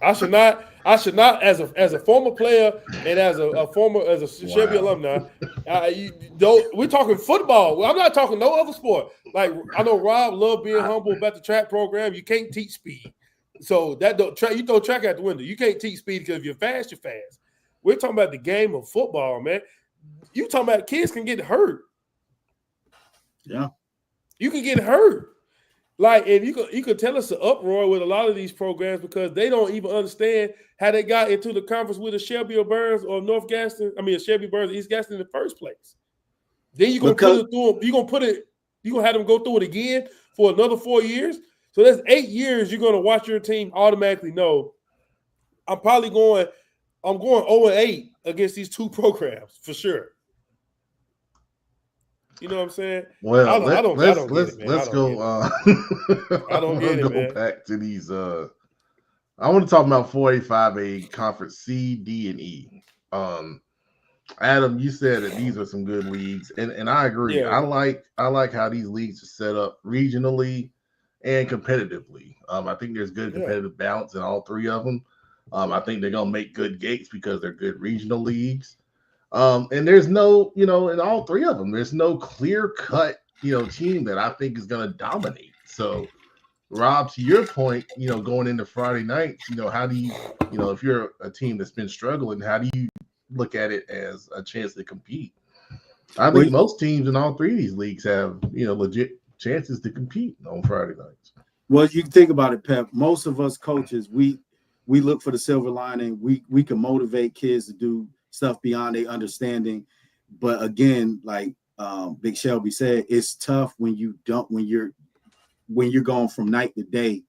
Speaker 3: I should not as a former player and as a Shelby alumni. We're talking football. I'm not talking no other sport. Like I know Rob loved being humble about the track program. You can't teach speed, so you throw track out the window. You can't teach speed because if you're fast, you're fast. We're talking about the game of football, man. You talking about kids can get hurt.
Speaker 4: Yeah,
Speaker 3: you can get hurt. Like, and you could tell us the uproar with a lot of these programs because they don't even understand how they got into the conference with a Shelby or Burns or North Gaston. I mean, a Shelby, Burns, East Gaston in the first place. Then you're gonna put it through. You're gonna have them go through it again for another 4 years. So that's 8 years. You're gonna watch your team automatically know. I'm going 0-8 against these 2 programs for sure. You know what I'm saying?
Speaker 2: Well,
Speaker 3: I don't get it, man.
Speaker 2: Let's go.
Speaker 3: I don't get it, man.
Speaker 2: Back to these. I want to talk about 4A-5A Conference C, D, and E. Adam, you said that these are some good leagues, and I agree.
Speaker 3: Yeah.
Speaker 2: I like how these leagues are set up regionally and competitively. I think there's good competitive balance in all 3 of them. I think they're gonna make good gates because they're good regional leagues. And there's no, in all 3 of them, there's no clear-cut, team that I think is going to dominate. So, Rob, to your point, going into Friday nights, how do you, if you're a team that's been struggling, how do you look at it as a chance to compete? I think most teams in all 3 of these leagues have, legit chances to compete on Friday nights.
Speaker 4: Well, you think about it, Pep. Most of us coaches, we look for the silver lining. We can motivate kids to do stuff beyond their understanding, but again, like Big Shelby said, it's tough when you're going from night to day,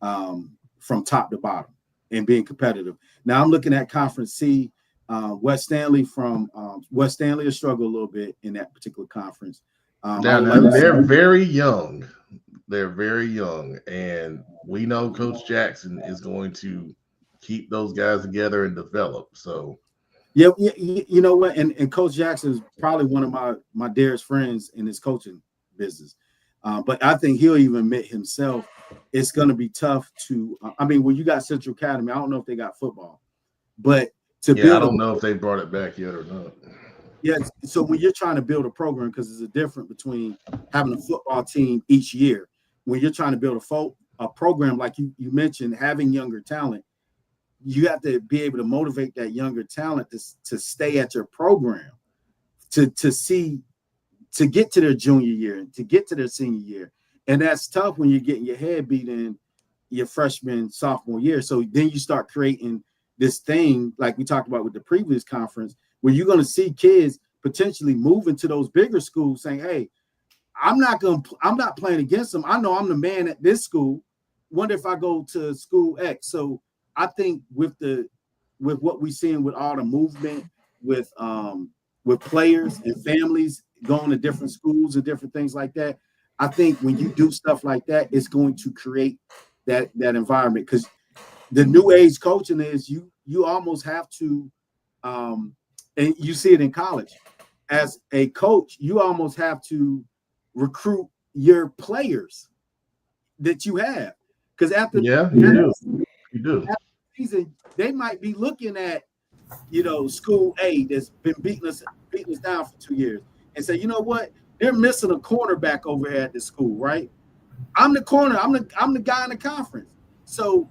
Speaker 4: from top to bottom and being competitive. Now I'm looking at Conference C. West Stanley has struggled a little bit in that particular conference.
Speaker 2: They're very young. They're very young, and we know Coach Jackson is going to keep those guys together and develop. So.
Speaker 4: Yeah, you know what? And Coach Jackson is probably one of my dearest friends in his coaching business. But I think he'll even admit himself it's going to be tough to when you got Central Academy, I don't know if they got football. But I
Speaker 2: don't know if they brought it back yet or not.
Speaker 4: Yes. So when you're trying to build a program, because there's a difference between having a football team each year, when you're trying to build a program like you mentioned, having younger talent, you have to be able to motivate that younger talent to stay at your program, to get to their junior year, to get to their senior year. And that's tough when you're getting your head beat in your freshman, sophomore year. So then you start creating this thing like we talked about with the previous conference, where you're going to see kids potentially moving to those bigger schools saying, hey, I'm not playing against them. I know I'm the man at this school. Wonder if I go to school X. So I think with what we're seeing with all the movement with players and families going to different schools and different things like that, I think when you do stuff like that, it's going to create that environment, because the new age coaching is you almost have to, and you see it in college, as a coach, you almost have to recruit your players that you have, because after
Speaker 2: you do.
Speaker 4: After the season, they might be looking at school A that's been beating us down for 2 years and say, you know what, they're missing a cornerback over here at the school, right? I'm the corner. I'm the guy in the conference. So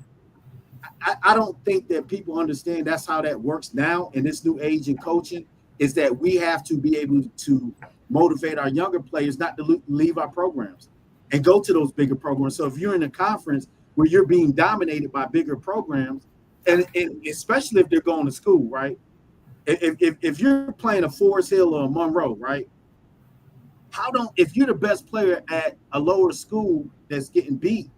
Speaker 4: I don't think that people understand that's how that works now in this new age in coaching, is that we have to be able to motivate our younger players not to leave our programs and go to those bigger programs. So if you're in a conference where you're being dominated by bigger programs, and especially if they're going to school, right? If you're playing a Forest Hill or a Monroe, right? If you're the best player at a lower school that's getting beat,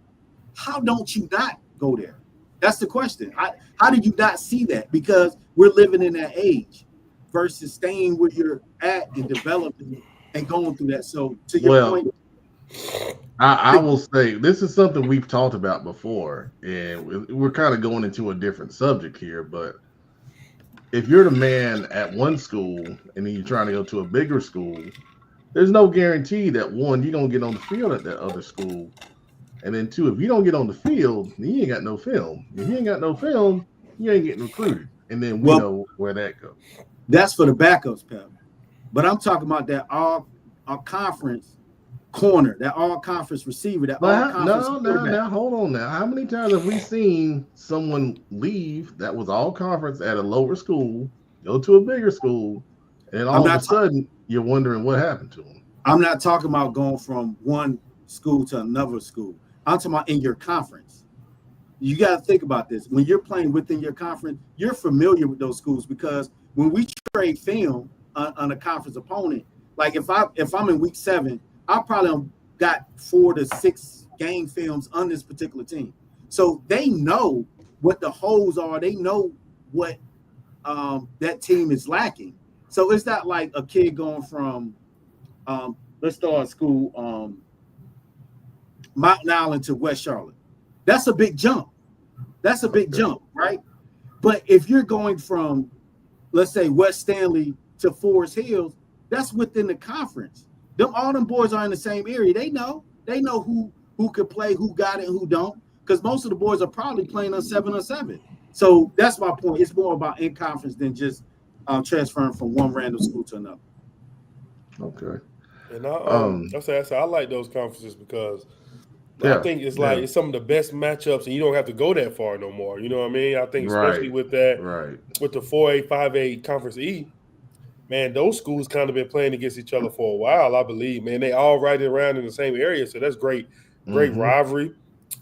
Speaker 4: how don't you not go there? That's the question. How do you not see that? Because we're living in that age versus staying where you're at and developing and going through that. So to your point,
Speaker 2: I will say this is something we've talked about before, and we're kind of going into a different subject here, but if you're the man at one school and then you're trying to go to a bigger school, there's no guarantee that one, you're going to get on the field at that other school. And then two, if you don't get on the field, then you ain't got no film. If you ain't got no film, you ain't getting recruited. And then we know where that goes.
Speaker 4: That's for the backups, Pep. But I'm talking about that all conference corner, that all conference receiver, that all conference.
Speaker 2: Now, hold on now. How many times have we seen someone leave that was all conference at a lower school, go to a bigger school, and then all of a sudden you're wondering what happened to them?
Speaker 4: I'm not talking about going from one school to another school. I'm talking about in your conference. You got to think about this. When you're playing within your conference, you're familiar with those schools, because when we trade film on a conference opponent, like if I'm in week 7, I probably got 4 to 6 game films on this particular team. So they know what the holes are. They know what that team is lacking. So it's not like a kid going from let's start school Mountain Island to West Charlotte. That's a big jump. That's a big jump, right? But if you're going from, let's say, West Stanley to Forest Hills, that's within the conference. All them boys are in the same area. They know who could play, who got it, and who don't, because most of the boys are probably playing on 7-on-7. So that's my point. It's more about in conference than just transferring from one random school to another.
Speaker 2: Okay.
Speaker 3: And I like those conferences because I think it's like it's some of the best matchups, and you don't have to go that far no more. You know what I mean? I think especially with that, with the 4A, 5A Conference E, man, those schools kind of been playing against each other for a while, I believe. Man, they all right around in the same area, so that's great rivalry.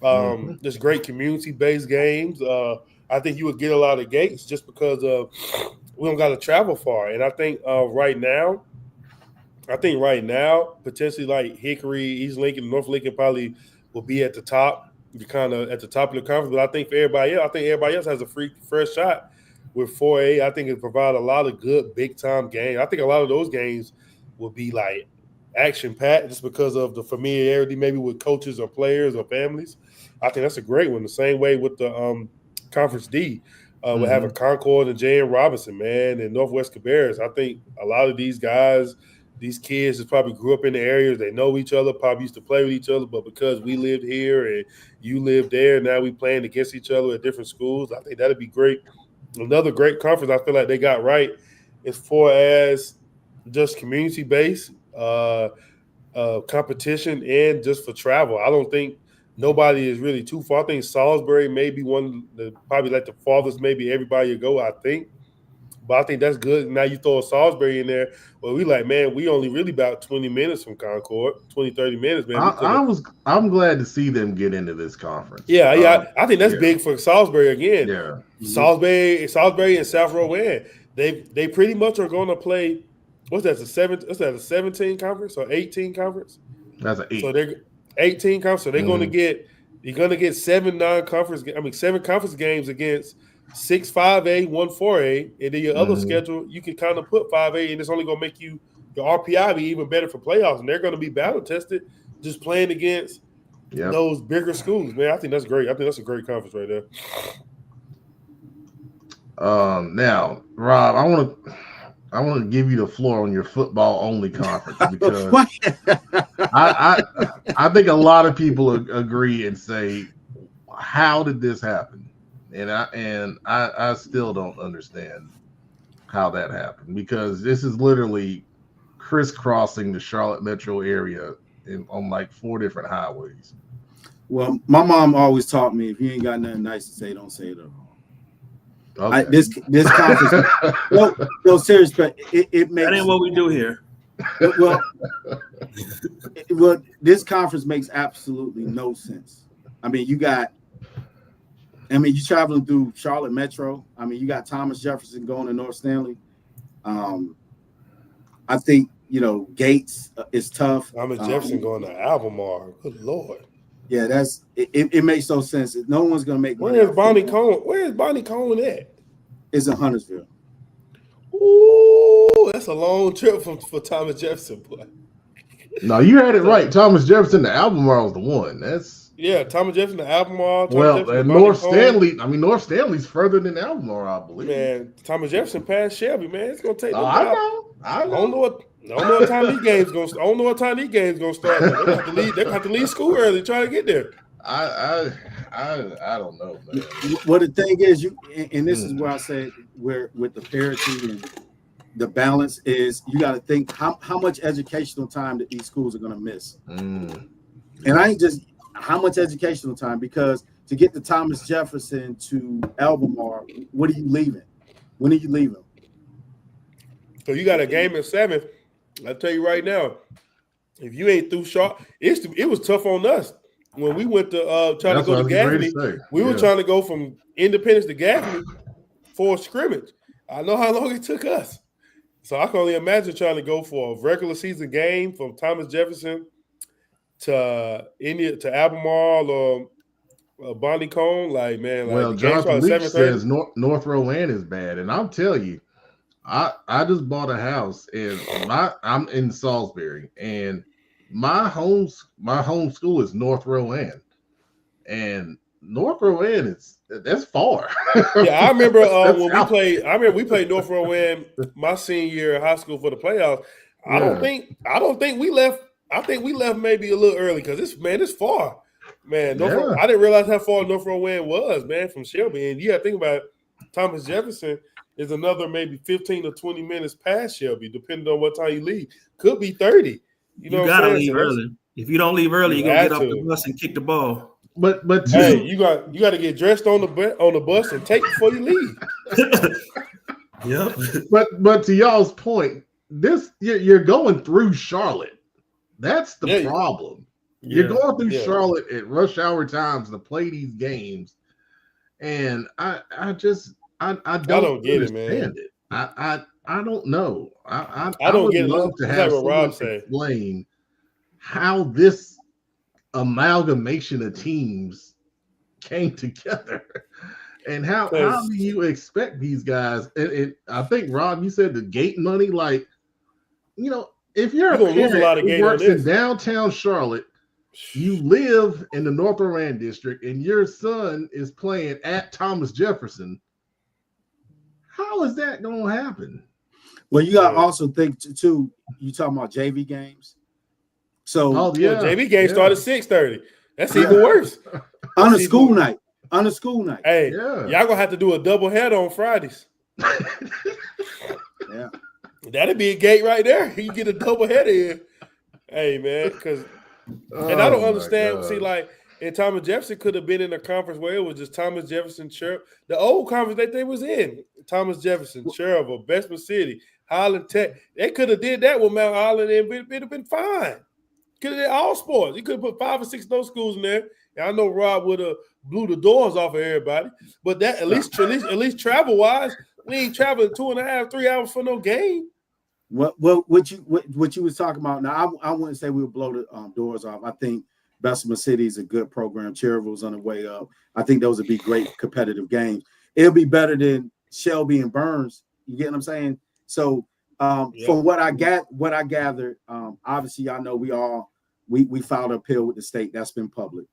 Speaker 3: There's great community-based games. I think you would get a lot of gates just because we don't got to travel far. And I think right now, potentially like Hickory, East Lincoln, North Lincoln probably will be at the top, kind of at the top of the conference. But I think for everybody else, has a fresh shot with 4A. I think it provides a lot of good big-time games. I think a lot of those games will be like action-packed just because of the familiarity maybe with coaches or players or families. I think that's a great one. The same way with the Conference D. We're having Concord and J.M. Robinson, man, and Northwest Cabarrus. I think a lot of these guys, these kids that probably grew up in the areas, they know each other, probably used to play with each other, but because we lived here and you lived there, now we playing against each other at different schools, I think that'd be great. Another great conference I feel like they got right as far as just community based competition and just for travel. I don't think nobody is really too far. I think Salisbury may be probably like the farthest maybe everybody will go, I think. But I think that's good. Now you throw a Salisbury in there. Well, we like, man, we only really about 20 minutes from Concord, 20, 30 minutes, man.
Speaker 2: I'm glad to see them get into this conference.
Speaker 3: Yeah. I think that's big for Salisbury again.
Speaker 2: Yeah.
Speaker 3: Salisbury and South Rowan. They pretty much are going to play. What's that? A 17 conference or 18 conference?
Speaker 2: That's an 8.
Speaker 3: So they're 18 conference. So they're going to get 7 conference games against 6 5A, 1 4A, and then your other schedule you can kind of put 5A, and it's only going to make your RPI be even better for playoffs. And they're going to be battle tested just playing against those bigger schools. Man, I think that's great. I think that's a great conference right there.
Speaker 2: Now, Rob, I want to give you the floor on your football only conference because I think a lot of people agree and say, how did this happen? And I still don't understand how that happened, because this is literally crisscrossing the Charlotte metro area on like 4 different highways.
Speaker 4: Well, my mom always taught me, if you ain't got nothing nice to say, don't say it at all.
Speaker 2: Okay.
Speaker 4: This conference, no, serious, but it makes
Speaker 5: that ain't what we do here.
Speaker 4: Well, this conference makes absolutely no sense. I mean, you're traveling through Charlotte Metro. I mean, you got Thomas Jefferson going to North Stanley. I think, Gates is tough.
Speaker 3: Thomas Jefferson going to Albemarle. Good Lord.
Speaker 4: Yeah, it makes no sense. No one's going to make money.
Speaker 3: Where's Bonnie Cone? Where's Bonnie Cone at?
Speaker 4: It's in Huntersville.
Speaker 3: Ooh, that's a long trip for Thomas Jefferson, boy.
Speaker 2: No, you had it right. Thomas Jefferson to Albemarle is the one.
Speaker 3: Thomas Jefferson to Albemarle.
Speaker 2: And North Stanley. I mean, North Stanley's further than Albemarle, I believe.
Speaker 3: Man, Thomas Jefferson passed Shelby. Man, it's gonna take.
Speaker 2: I
Speaker 3: don't know what time these games gonna. I don't know what time these games gonna start. They have to leave school early to try to get there.
Speaker 2: I don't know, man.
Speaker 4: Well, the thing is, and this is where I said where with the parity and the balance is, you got to think how much educational time that these schools are going to miss. And I ain't just how much educational time, because to get to Thomas Jefferson to Albemarle, what are you leaving? When are you leaving?
Speaker 3: So you got a game at 7. I'll tell you right now, if you ain't through Charlotte, it was tough on us. When we went to try to go to Gaffney, we were trying to go from Independence to Gaffney for a scrimmage. I know how long it took us. So I can only imagine trying to go for a regular season game from Thomas Jefferson to Albemarle or Bonnie Cone. Like, man,
Speaker 2: well, Jonathan Leach says North Rowan is bad, and I'll tell you, I just bought a house and I'm in Salisbury, and my home school is North Rowan, and North Rowan that's far.
Speaker 3: Yeah, I remember when we played North Rowan my senior year of high school for the playoffs. I don't think we left. I think we left maybe a little early because it's far, man. I didn't realize how far North Rowan was, man, from Shelby. And you got to think about it, Thomas Jefferson is another maybe 15 or 20 minutes past Shelby, depending on what time you leave. Could be 30. You gotta
Speaker 5: leave early. If you don't leave early, you're gonna get off the bus and kick the ball.
Speaker 2: But
Speaker 3: hey, you got to get dressed on the bus and take before you leave.
Speaker 5: Yep.
Speaker 2: But to y'all's point, you're going through Charlotte. That's the problem. Yeah. You're going through Charlotte at rush hour times to play these games, and I don't get understand it. I don't know. I don't get love to have someone explain how this amalgamation of teams came together, and how do you expect these guys? And I think Rob, you said the gate money. Like, if you're a parent who works in downtown Charlotte, you live in the North Rowan district, and your son is playing at Thomas Jefferson. How is that going to happen?
Speaker 4: Well, you got to also think too. You talking about JV games? So
Speaker 3: JV games start at 6:30. That's even worse.
Speaker 4: On a school night.
Speaker 3: Hey, y'all gonna have to do a double header on Fridays.
Speaker 4: Yeah.
Speaker 3: That'd be a gate right there. You get a double header in. Hey, man, because and I don't understand.
Speaker 2: God.
Speaker 3: See, like, and Thomas Jefferson could have been in a conference where it was just Thomas Jefferson, the old conference that they was in. Thomas Jefferson, Cherville, Bessemer City, Highland Tech. They could have did that with Mount Island, and it'd have been fine. Could have did all sports. You could have put 5 or 6 of those schools in there. And I know Rob would have blew the doors off of everybody, but that at least travel wise, we ain't traveling 2.5, 3 hours for no game.
Speaker 4: What you was talking about? Now, I wouldn't say we would blow the doors off. I think Bessemer City is a good program. Cherville's on the way up. I think those would be great competitive games. It'll be better than Shelby and Burns. You get what I'm saying? So from what I gathered, obviously y'all know we filed an appeal with the state. That's been public.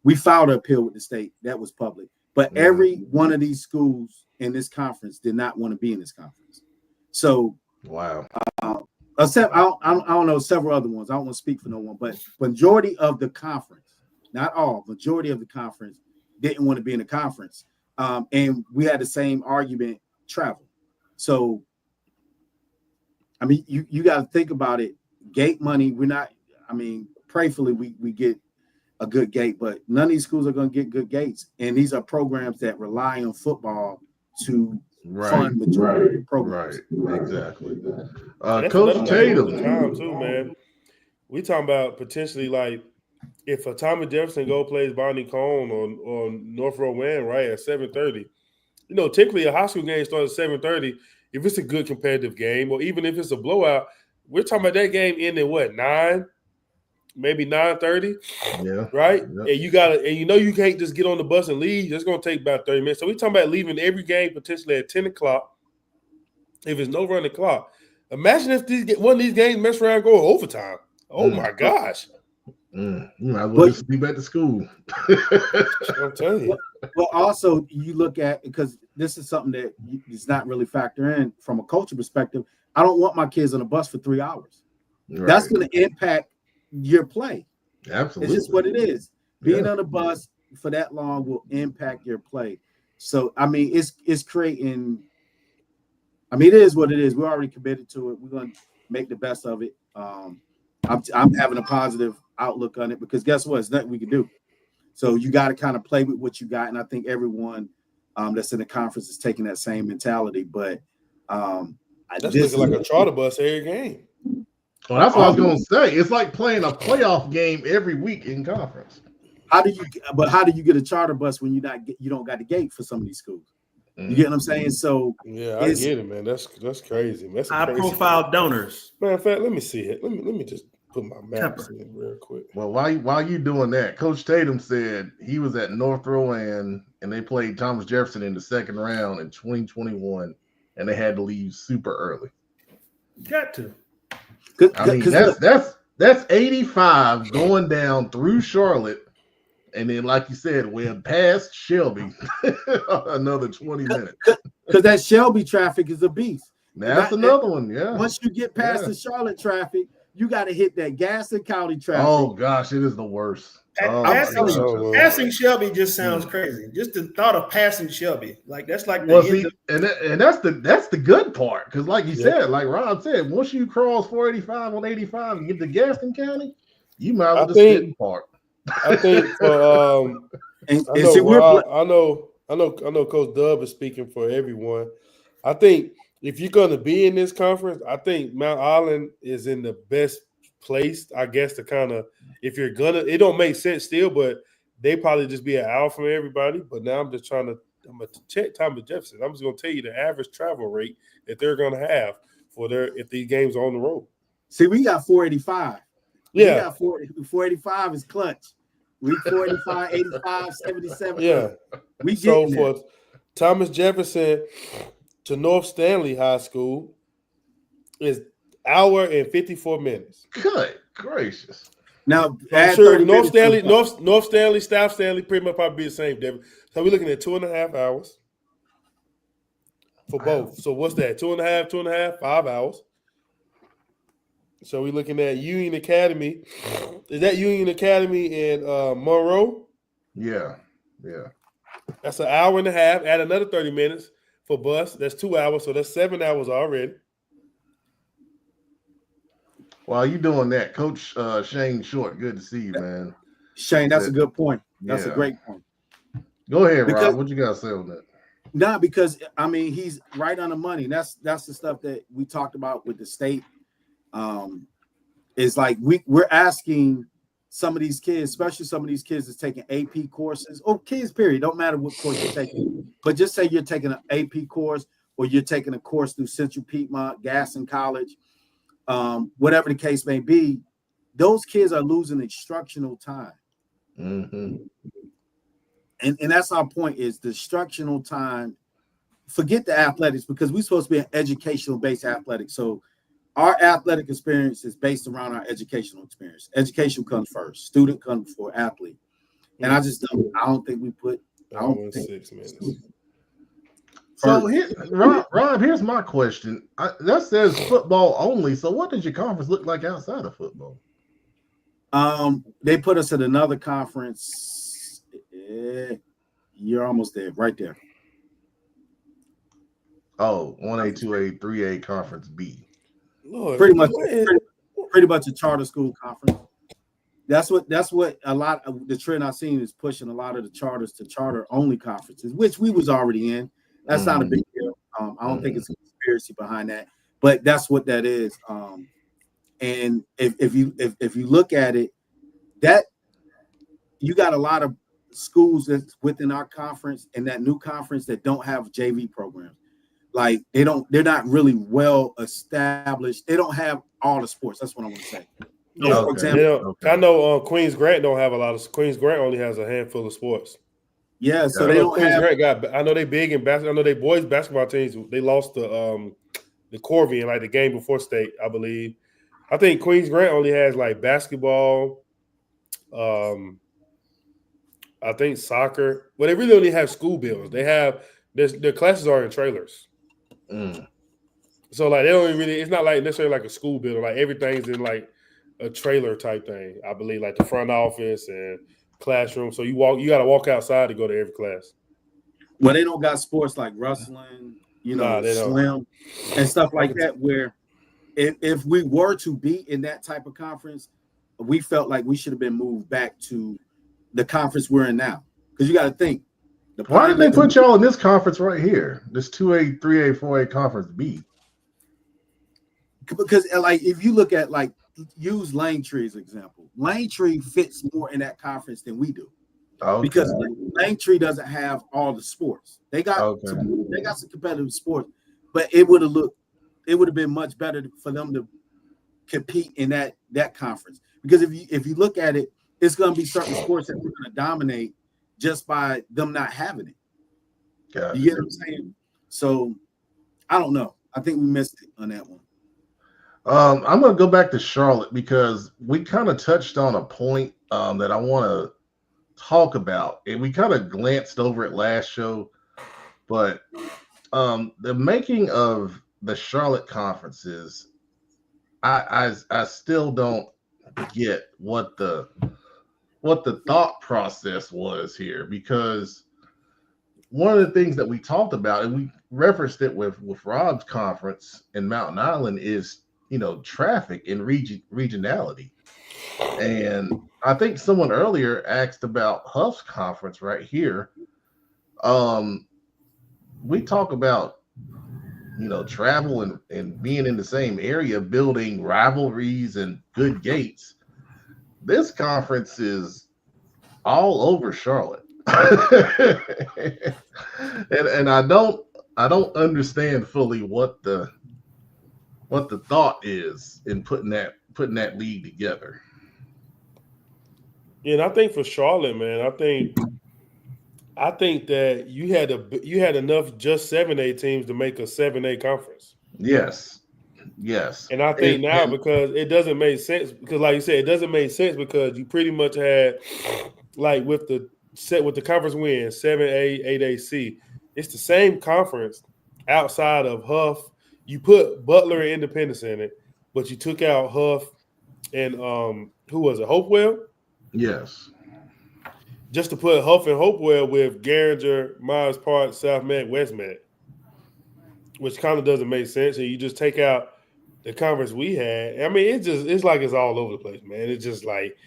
Speaker 4: We filed an appeal with the state. That was public. But every one of these schools in this conference did not want to be in this conference. So
Speaker 2: wow.
Speaker 4: Except I don't know several other ones. I don't want to speak for no one, but majority of the conference, not all, majority of the conference didn't want to be in the conference. And we had the same argument, travel. So, I mean, you got to think about it. Gate money, prayerfully we get a good gate, but none of these schools are going to get good gates. And these are programs that rely on football to fund majority of programs.
Speaker 2: Right, exactly. Coach Tatum.
Speaker 3: Time too, man. We talking about potentially like if a Thomas Jefferson plays Bonnie Cone on North Rowan, right, at 7:30. You know, typically a high school game starts at 7:30. If it's a good competitive game, or even if it's a blowout, we're talking about that game ending what, 9, maybe 9:30.
Speaker 2: Yeah.
Speaker 3: Right?
Speaker 2: Yep.
Speaker 3: And you can't just get on the bus and leave. It's gonna take about 30 minutes. So we're talking about leaving every game potentially at 10 o'clock. If it's no running clock. Imagine if one of these games mess around and go overtime. Oh my gosh.
Speaker 2: You might as well just be back to school.
Speaker 3: I'm telling you.
Speaker 4: Well, also you look at, because this is something that is not really factor in from a culture perspective. I don't want my kids on a bus for 3 hours. Right. That's going to impact your play.
Speaker 2: Absolutely.
Speaker 4: It's just what it is. Being on a bus for that long will impact your play. So, I mean, it's creating. I mean, it is what it is. We're already committed to it. We're going to make the best of it. I'm having a positive outlook on it because guess what? It's nothing we can do. So you got to kind of play with what you got. And I think everyone that's in the conference is taking that same mentality. But
Speaker 3: that's looking like a charter bus every game.
Speaker 2: Well, that's what I was going to say. It's like playing a playoff game every week in conference.
Speaker 4: How do you get a charter bus when you don't got the gate for some of these schools? You get what I'm saying? So
Speaker 3: yeah, I get it, man. That's crazy. That's
Speaker 5: high profile donors.
Speaker 3: Matter of fact, let me see it. Let me just put my maps in real quick.
Speaker 2: Well, while you doing that, Coach Tatum said he was at North Rowan and they played Thomas Jefferson in the second round in 2021, and they had to leave super early.
Speaker 5: Got to.
Speaker 2: I mean, that's 85 going down through Charlotte. And then, like you said, we're past Shelby, another 20 minutes.
Speaker 4: Because that Shelby traffic is a beast.
Speaker 2: That's another one, yeah.
Speaker 4: Once you get past the Charlotte traffic, you got to hit that Gaston County traffic.
Speaker 2: Oh, gosh, it is the worst.
Speaker 5: Passing Shelby just sounds crazy. Just the thought of passing Shelby. Like, that's like
Speaker 2: and that's the good part. Because, like you said, like Rob said, once you cross 485 on 85 and get to Gaston County, you might as well just sit in park.
Speaker 3: I think for I know Coach Dub is speaking for everyone. I think if you're going to be in this conference, I think Mount Island is in the best place, I guess, to kind of, if you're gonna, it don't make sense still, but they probably just be an hour from everybody. But now I'm gonna check Thomas Jefferson. I'm just gonna tell you the average travel rate that they're gonna have if these games are on the road.
Speaker 4: See, we got 485.
Speaker 3: Yeah.
Speaker 4: We got 485 is clutch. We 485, 85, 77.
Speaker 3: Yeah.
Speaker 4: We
Speaker 3: so for Thomas Jefferson to North Stanley High School is hour and 54 minutes.
Speaker 2: Good gracious.
Speaker 4: Now,
Speaker 3: I'm sure North Stanley, South Stanley pretty much probably be the same, David. So we're looking at 2.5 hours for both. So what's that? 2.5, 5 hours. So we're looking at Union Academy. Is that Union Academy in Monroe?
Speaker 2: Yeah.
Speaker 3: That's an hour and a half. Add another 30 minutes for bus. That's 2 hours. So that's 7 hours already.
Speaker 2: While you doing that, Coach Shane Short, good to see you, man.
Speaker 4: Shane, that's a good point. That's a great point.
Speaker 2: Go ahead, Rob. What you got to say on that?
Speaker 4: Not because I mean he's right on the money. That's the stuff that we talked about with the state. Is like we're asking some of these kids, especially some of these kids that's taking AP courses or kids, period. Don't matter what course you're taking, but just say you're taking an AP course or you're taking a course through Central Piedmont, Gaston College, whatever the case may be. Those kids are losing instructional time.
Speaker 2: Mm-hmm.
Speaker 4: And that's our point is the instructional time. Forget the athletics because we're supposed to be an educational-based athletics. So our athletic experience is based around our educational experience. Education comes first. Student comes before athlete. And I don't think we put. I don't think 6 minutes.
Speaker 2: So Rob, here's my question. That says football only. So what does your conference look like outside of football?
Speaker 4: They put us at another conference. You're almost there, right there.
Speaker 2: Oh, 1A, 2A, 3A conference B.
Speaker 3: Lord,
Speaker 4: pretty much a charter school conference. That's what a lot of the trend I've seen is pushing a lot of the charters to charter only conferences, which we was already in. That's not a big deal. I don't think it's a conspiracy behind that, but that's what that is. And if you look at it, that you got a lot of schools that's within our conference and that new conference that don't have JV programs. Like they're not really well established. They don't have all the sports. That's what I want to say.
Speaker 3: Yeah, for example, I know Queens Grant don't have a lot of. Queens Grant only has a handful of sports.
Speaker 4: Yeah, so they don't have.
Speaker 3: I know they big in basketball. I know they boys basketball teams. They lost the Corby in like the game before state, I believe. I think Queens Grant only has like basketball. I think soccer. Well, they really only have school buildings. They have their classes are in trailers. So like they don't really. It's not like necessarily like a school building. Like everything's in like a trailer type thing. I believe like the front office and classroom. So you got to walk outside to go to every class.
Speaker 4: Well, they don't got sports like wrestling, slim and stuff like that. Where if we were to be in that type of conference, we felt like we should have been moved back to the conference we're in now. Because you got to think.
Speaker 2: Why did they put y'all in this conference right here? This 2A, 3A, 4A conference B?
Speaker 4: Because like if you look at like use Langtree as an example. Langtree fits more in that conference than we do.
Speaker 2: Okay.
Speaker 4: Because Langtree doesn't have all the sports. They got some competitive sports, but it would have been much better for them to compete in that conference. Because if you look at it, it's going to be certain sports that we're going to dominate just by them not having it.
Speaker 2: Gotcha.
Speaker 4: You get what I'm saying? So I don't know. I think we missed it on that one.
Speaker 2: I'm going to go back to Charlotte because we kind of touched on a point that I want to talk about, and we kind of glanced over it last show, but the making of the Charlotte conferences, I still don't get what the thought process was here, because one of the things that we talked about, and we referenced it with Rob's conference in Mountain Island, is traffic and regionality. And I think someone earlier asked about Huff's conference right here. We talk about travel and being in the same area, building rivalries and good gates. This conference is all over Charlotte. and I don't understand fully what the thought is in putting that league together.
Speaker 3: Yeah, and I think for Charlotte, man, I think that you had enough just 7A teams to make a 7A conference.
Speaker 2: Yes.
Speaker 3: And I think because it doesn't make sense, because like you said, it doesn't make sense because you pretty much had like with the conference win 7A, 8AC, it's the same conference outside of Huff. You put Butler and Independence in it, but you took out Huff and who was it? Hopewell?
Speaker 2: Yes.
Speaker 3: Just to put Huff and Hopewell with Garinger, Myers Park, South Med, West Med, which kind of doesn't make sense. And you just take out the conference we had, I mean, it's like it's all over the place, man. It's just like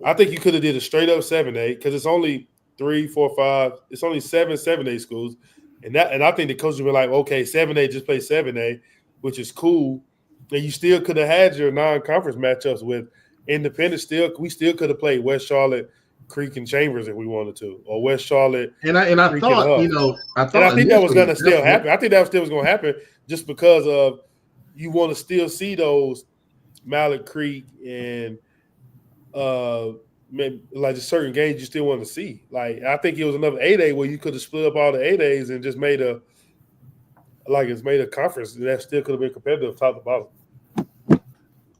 Speaker 3: I think you could have did a straight up 7A because it's only 3, 4, 5. It's only 7 7A schools, and I think the coaches were like, okay, 7A, just play 7A, which is cool. And you still could have had your non-conference matchups with Independence. We still could have played West Charlotte, Creek, and Chambers if we wanted to, or West Charlotte.
Speaker 2: And I
Speaker 3: Creek
Speaker 2: thought,
Speaker 3: and
Speaker 2: I
Speaker 3: think that was going to still happen. I think that still was going to happen just because of you want to still see those Mallet Creek and like just certain games you still want to see. Like I think it was another 8A where you could have split up all the 8As and just made a conference that still could have been competitive top to bottom.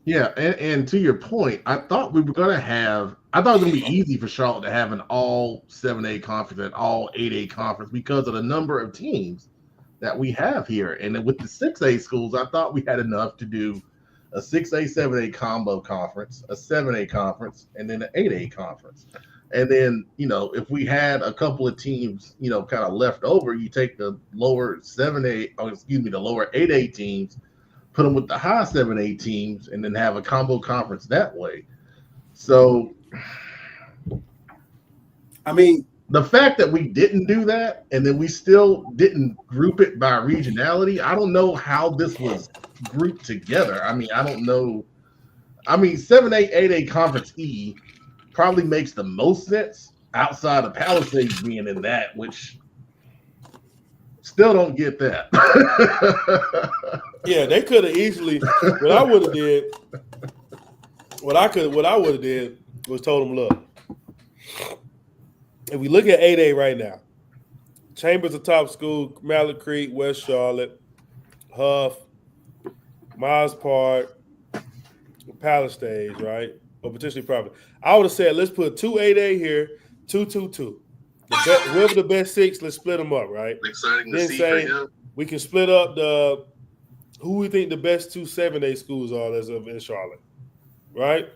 Speaker 2: Yeah, and to your point, I thought it was going to be easy for Charlotte to have an all 7A conference and all 8A conference because of the number of teams that we have here. And then with the 6A schools, I thought we had enough to do a 6A, 7A combo conference, a 7A conference, and then an 8A conference. And then, if we had a couple of teams, kind of left over, you take the lower 7A, the lower 8A teams, put them with the high 7A teams, and then have a combo conference that way. So,
Speaker 4: I mean,
Speaker 2: the fact that we didn't do that and then we still didn't group it by regionality, I don't know how this was grouped together. I mean, I don't know. I mean, 7A, 8A Conference E probably makes the most sense outside of Palisades being in that, which still don't get that.
Speaker 3: Yeah, they could have easily. What I would have did was told them, look, if we look at 8A right now, Chambers a top school, Mallet Creek, West Charlotte, Huff, Miles Park, Palisades, right? Or potentially Providence. I would have said, let's put 2 8A here, 2 2 2. Whoever the best 6, let's split them up, right?
Speaker 2: Exciting
Speaker 3: then
Speaker 2: to see
Speaker 3: say
Speaker 2: right now.
Speaker 3: We can split up who we think the best 2 7A schools are as of in Charlotte, right?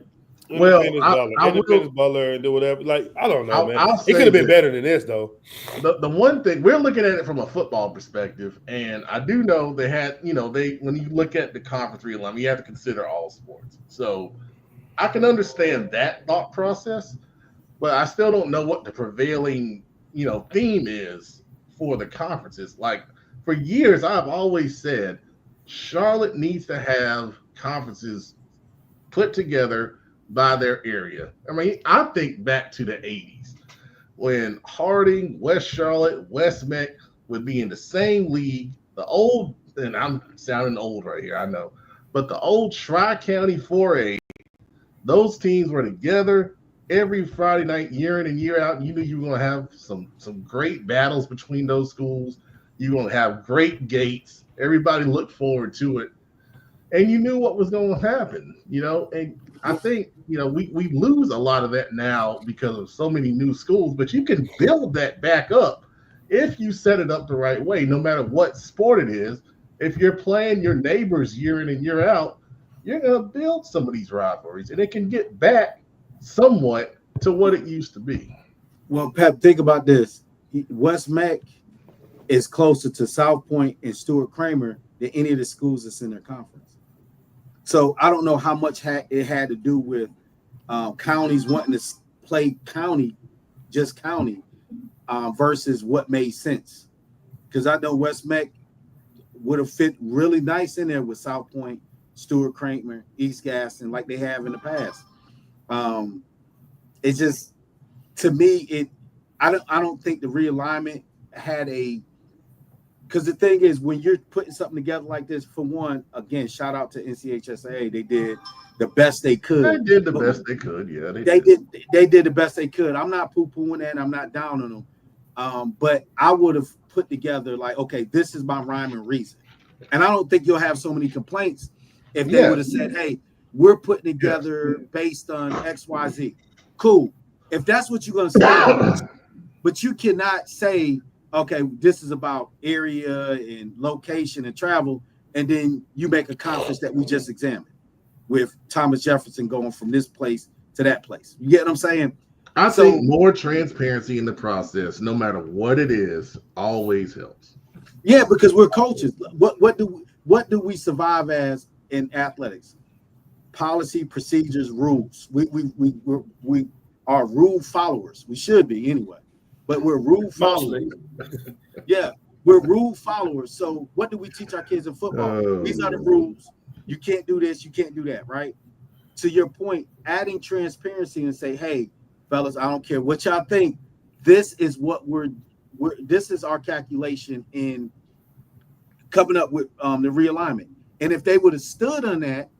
Speaker 2: Well,
Speaker 3: Independence Butler and do whatever. Like, I don't know, man.
Speaker 2: I'll
Speaker 3: It could have been better than this, though.
Speaker 2: The one thing, we're looking at it from a football perspective, and I do know they had, when you look at the conference realignment, you have to consider all sports. So I can understand that thought process, but I still don't know what the prevailing, theme is for the conferences. Like, for years, I've always said Charlotte needs to have conferences put together by their area. I mean, I think back to the 80s when Harding, West Charlotte, West Meck would be in the same league. The old, and I'm sounding old right here, I know, but the old Tri-County 4A, those teams were together every Friday night, year in and year out. You knew you were going to have some great battles between those schools. You're going to have great gates. Everybody looked forward to it. And you knew what was going to happen, and I think, we lose a lot of that now because of so many new schools, but you can build that back up if you set it up the right way, no matter what sport it is. If you're playing your neighbors year in and year out, you're going to build some of these rivalries, and it can get back somewhat to what it used to be.
Speaker 4: Well, Pep, think about this. West Meck is closer to South Point and Stuart Kramer than any of the schools that's in their conference. So I don't know how much it had to do with counties wanting to play county versus what made sense. Because I know West Meck would have fit really nice in there with South Point, Stuart Kramer, East Gaston, like they have in the past. It's just, to me, I don't think the realignment had because the thing is, when you're putting something together like this, for one, again, shout out to NCHSAA. They did the best they could.
Speaker 2: They did the best they could, yeah.
Speaker 4: They did the best they could. I'm not poo-pooing that. I'm not down on them. But I would have put together, like, okay, this is my rhyme and reason. And I don't think you'll have so many complaints if they would have said, hey, we're putting together based on X, Y, Z. Cool. If that's what you're going to say, but you cannot say, okay, this is about area and location and travel, and then you make a conference that we just examined with Thomas Jefferson going from this place to that place. You get what I'm saying?
Speaker 2: I think more transparency in the process, no matter what it is, always helps.
Speaker 4: Yeah, because we're coaches. What do we survive as in athletics: policy, procedures, rules. We are rule followers. We should be anyway, but we're rule followers. Yeah, we're rule followers. So what do we teach our kids in football? These are the rules. You can't do this. You can't do that. Right. To your point, adding transparency and say, hey, fellas, I don't care what y'all think. This is what this is our calculation in coming up with the realignment. And if they would have stood on that,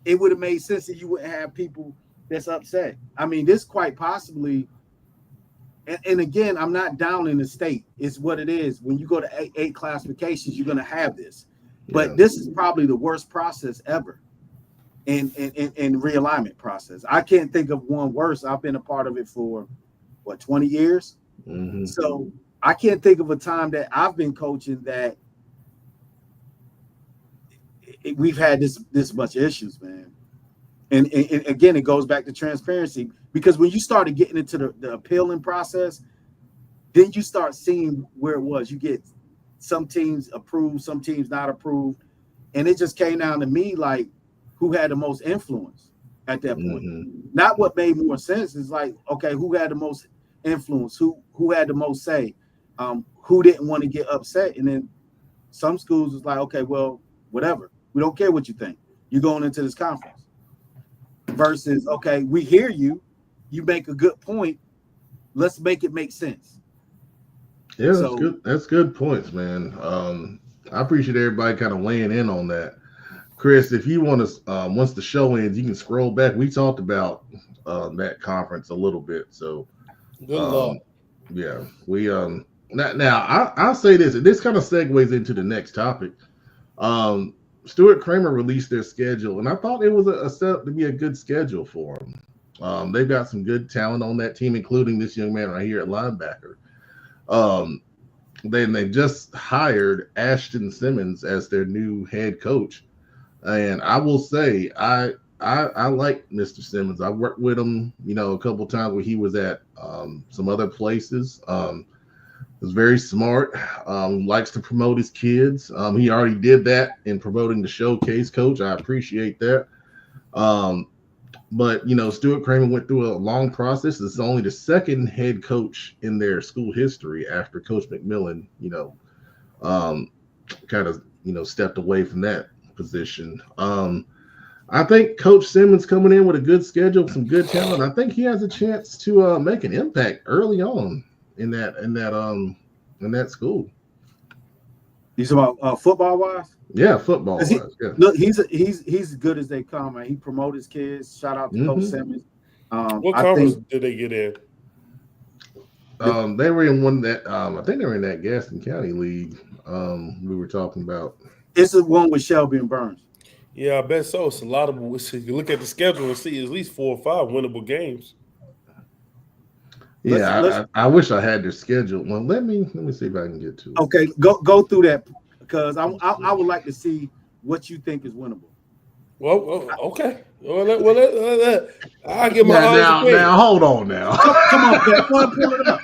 Speaker 4: it would have made sense that you wouldn't have people that's upset. I mean, this quite possibly, and again, I'm not down in the state. It's what it is. When you go to eight classifications, you're going to have this. But this is probably the worst process ever. In realignment process. I can't think of one worse. I've been a part of it for 20 years. Mm-hmm. So I can't think of a time that I've been coaching that we've had this much issues, man. And again, it goes back to transparency, because when you started getting into the appealing process, then you start seeing where it was. You get some teams approved, some teams not approved. And it just came down to me like, who had the most influence at that point? Mm-hmm. Not what made more sense. It's like, okay, who had the most influence? Who had the most say? Who didn't want to get upset? And then some schools was like, okay, well, whatever. We don't care what you think. You're going into this conference. Versus, okay, we hear you. You make a good point. Let's make it make sense.
Speaker 2: Yeah, that's good. That's good points, man. I appreciate everybody kind of weighing in on that. Chris, if you want to, once the show ends, you can scroll back. We talked about that conference a little bit. So,
Speaker 3: good luck.
Speaker 2: Yeah, we now I'll say this. This kind of segues into the next topic. Stuart Kramer released their schedule, and I thought it was a set up to be a good schedule for them. They've got some good talent on that team, including this young man right here at linebacker. They just hired Ashton Simmons as their new head coach. And I will say, I like Mr. Simmons. I worked with him, a couple of times when he was at some other places. Was very smart. Likes to promote his kids. He already did that in promoting the Showcase coach. I appreciate that. But Stuart Kramer went through a long process. It's only the second head coach in their school history after Coach McMillan, kind of stepped away from that position. I think Coach Simmons coming in with a good schedule, some good talent. I think he has a chance to make an impact early on in that school.
Speaker 4: You talking about football wise?
Speaker 2: Yeah, football wise. Yeah.
Speaker 4: Look, he's as good as they come, man. He promotes his kids. Shout out to Coach Simmons.
Speaker 3: What conference did they get in?
Speaker 2: They were in one that I think they were in that Gaston County League we were talking about.
Speaker 4: It's the one with Shelby and Burns.
Speaker 3: Yeah, I bet so. It's a lot of them. You look at the schedule and see at least 4 or 5 winnable games.
Speaker 2: Yeah, I wish I had their schedule. Well, let me see if I can get to it.
Speaker 4: Okay, go through that, because I would like to see what you think is winnable.
Speaker 3: Well, okay. I'll give my honest opinion.
Speaker 2: Now, hold on now.
Speaker 4: Come on, Pat. Pull it up.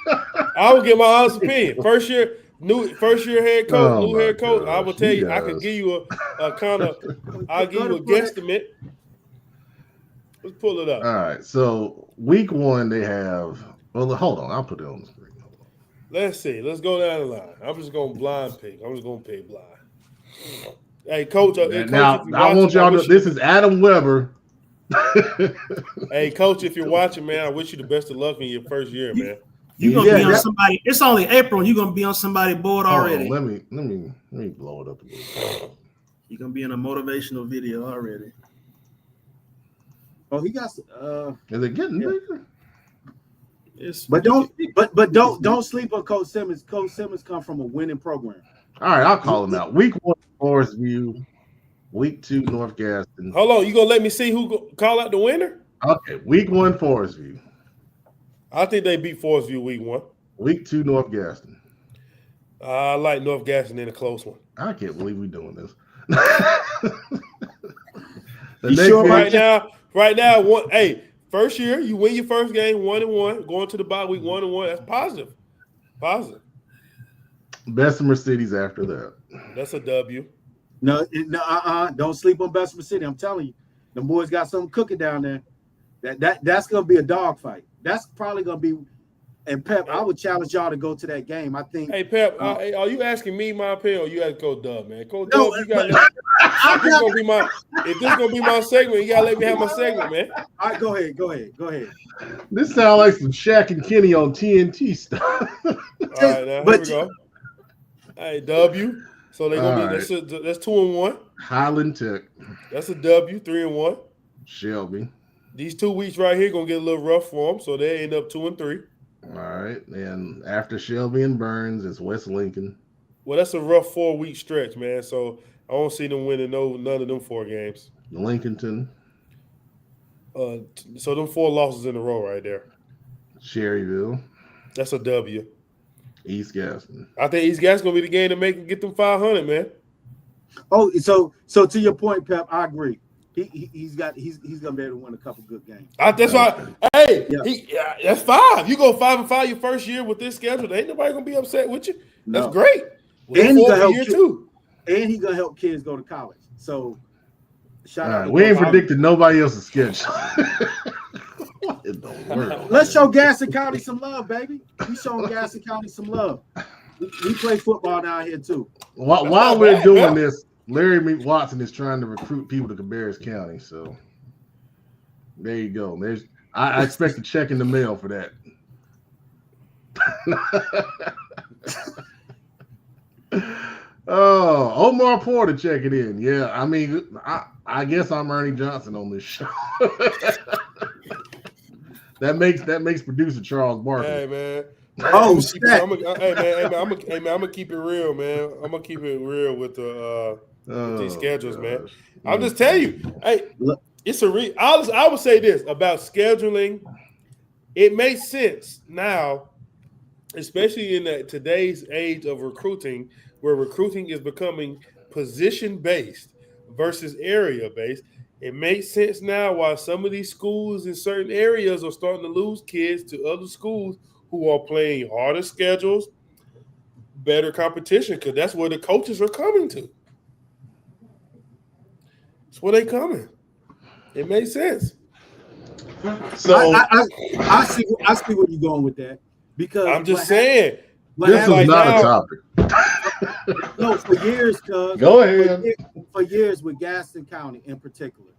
Speaker 3: I will give my honest opinion. First year head coach, new head coach. I will tell you, I can give you a kind of, I'll give you a guesstimate. Let's pull it up.
Speaker 2: All right. So week 1 they have. Well, hold on. I'll put it on the screen.
Speaker 3: Let's see. Let's go down the line. I'm just going to blind pick. I'm just going to pick blind. Hey, Coach.
Speaker 2: Now, I want y'all to. This is Adam Weber.
Speaker 3: Hey, Coach, if you're watching, man, I wish you the best of luck in your first year, man.
Speaker 5: You're gonna be on somebody. It's only April. And you're gonna be on somebody's board already.
Speaker 2: Let me blow it up a little bit.
Speaker 5: You're gonna be in a motivational video already.
Speaker 4: Oh, he got.
Speaker 2: Is it getting bigger?
Speaker 4: But don't sleep on Coach Simmons. Coach Simmons come from a winning program.
Speaker 2: All right, I'll call him out. Week 1, Forest View. Week 2, North Gaston.
Speaker 3: Hold on, you gonna let me see who call out the winner?
Speaker 2: Okay, week 1, Forest View.
Speaker 3: I think they beat Forest View week 1.
Speaker 2: Week 2, North Gaston.
Speaker 3: I like North Gaston in a close one.
Speaker 2: I can't believe we're doing this.
Speaker 3: You sure right now, one. Hey, first year you win your first game 1-1, going to the bye week 1-1. That's positive. Positive.
Speaker 2: Bessemer City's after that.
Speaker 3: That's a W.
Speaker 4: No, don't sleep on Bessemer City. I'm telling you, the boys got something cooking down there. That's gonna be a dogfight. That's probably gonna be. And Pep, I would challenge y'all to go to that game. I think.
Speaker 3: Hey Pep, are you asking me my opinion, or you ask Coach Dub, man? Coach
Speaker 4: No,
Speaker 3: Dub, you got. If this gonna be my segment, you gotta let me have my segment, man.
Speaker 4: All right, go ahead.
Speaker 2: This sounds like some Shaq and Kenny on TNT stuff.
Speaker 3: All right, now here we go. Hey, W. So they're gonna be that's 2-1.
Speaker 2: Highland Tech.
Speaker 3: That's a W, 3-1.
Speaker 2: Shelby.
Speaker 3: These 2 weeks right here gonna get a little rough for them, so they end up 2-3.
Speaker 2: All right, and after Shelby and Burns, it's West Lincoln.
Speaker 3: Well, that's a rough 4-week stretch, man. So I don't see them winning none of them 4 games.
Speaker 2: Lincolnton.
Speaker 3: So them 4 losses in a row right there.
Speaker 2: Cherryville.
Speaker 3: That's a W.
Speaker 2: East Gaston.
Speaker 3: I think East Gaston gonna be the game to get them 500, man.
Speaker 4: Oh, so to your point, Pep, I agree. He's gonna be able to win a couple good games.
Speaker 3: That's why. Hey, that's 5. You go 5-5 your first year with this schedule. Ain't nobody gonna be upset with you. That's great.
Speaker 4: And he's gonna help too. And he's gonna help kids go to college. So shout out.
Speaker 2: We ain't predicted nobody else's schedule. What in the world?
Speaker 4: Let's show Gaston County some love, baby. We showing Gaston County some love. We play football down here too.
Speaker 2: While we're doing this, Larry Watson is trying to recruit people to Cabarrus County. So there you go. I expect a check in the mail for that. Oh, Omar Porter checking in. Yeah, I mean, I guess I'm Ernie Johnson on this show. That makes producer Charles Barkley.
Speaker 3: Hey man.
Speaker 4: Oh, shit.
Speaker 3: I'm gonna keep it real, man. I'm gonna keep it real with these schedules, man. I'll just tell you, hey, it's I would say this about scheduling. It makes sense now, especially in today's age of recruiting, where recruiting is becoming position-based versus area-based. It makes sense now why some of these schools in certain areas are starting to lose kids to other schools who are playing harder schedules, better competition, because that's where the coaches are coming to. That's where they're coming. It makes sense.
Speaker 4: So I see where you're going with that, because
Speaker 3: I'm just saying
Speaker 2: this is not a topic.
Speaker 4: No, for years,
Speaker 2: go ahead.
Speaker 4: For years with Gaston County in particular,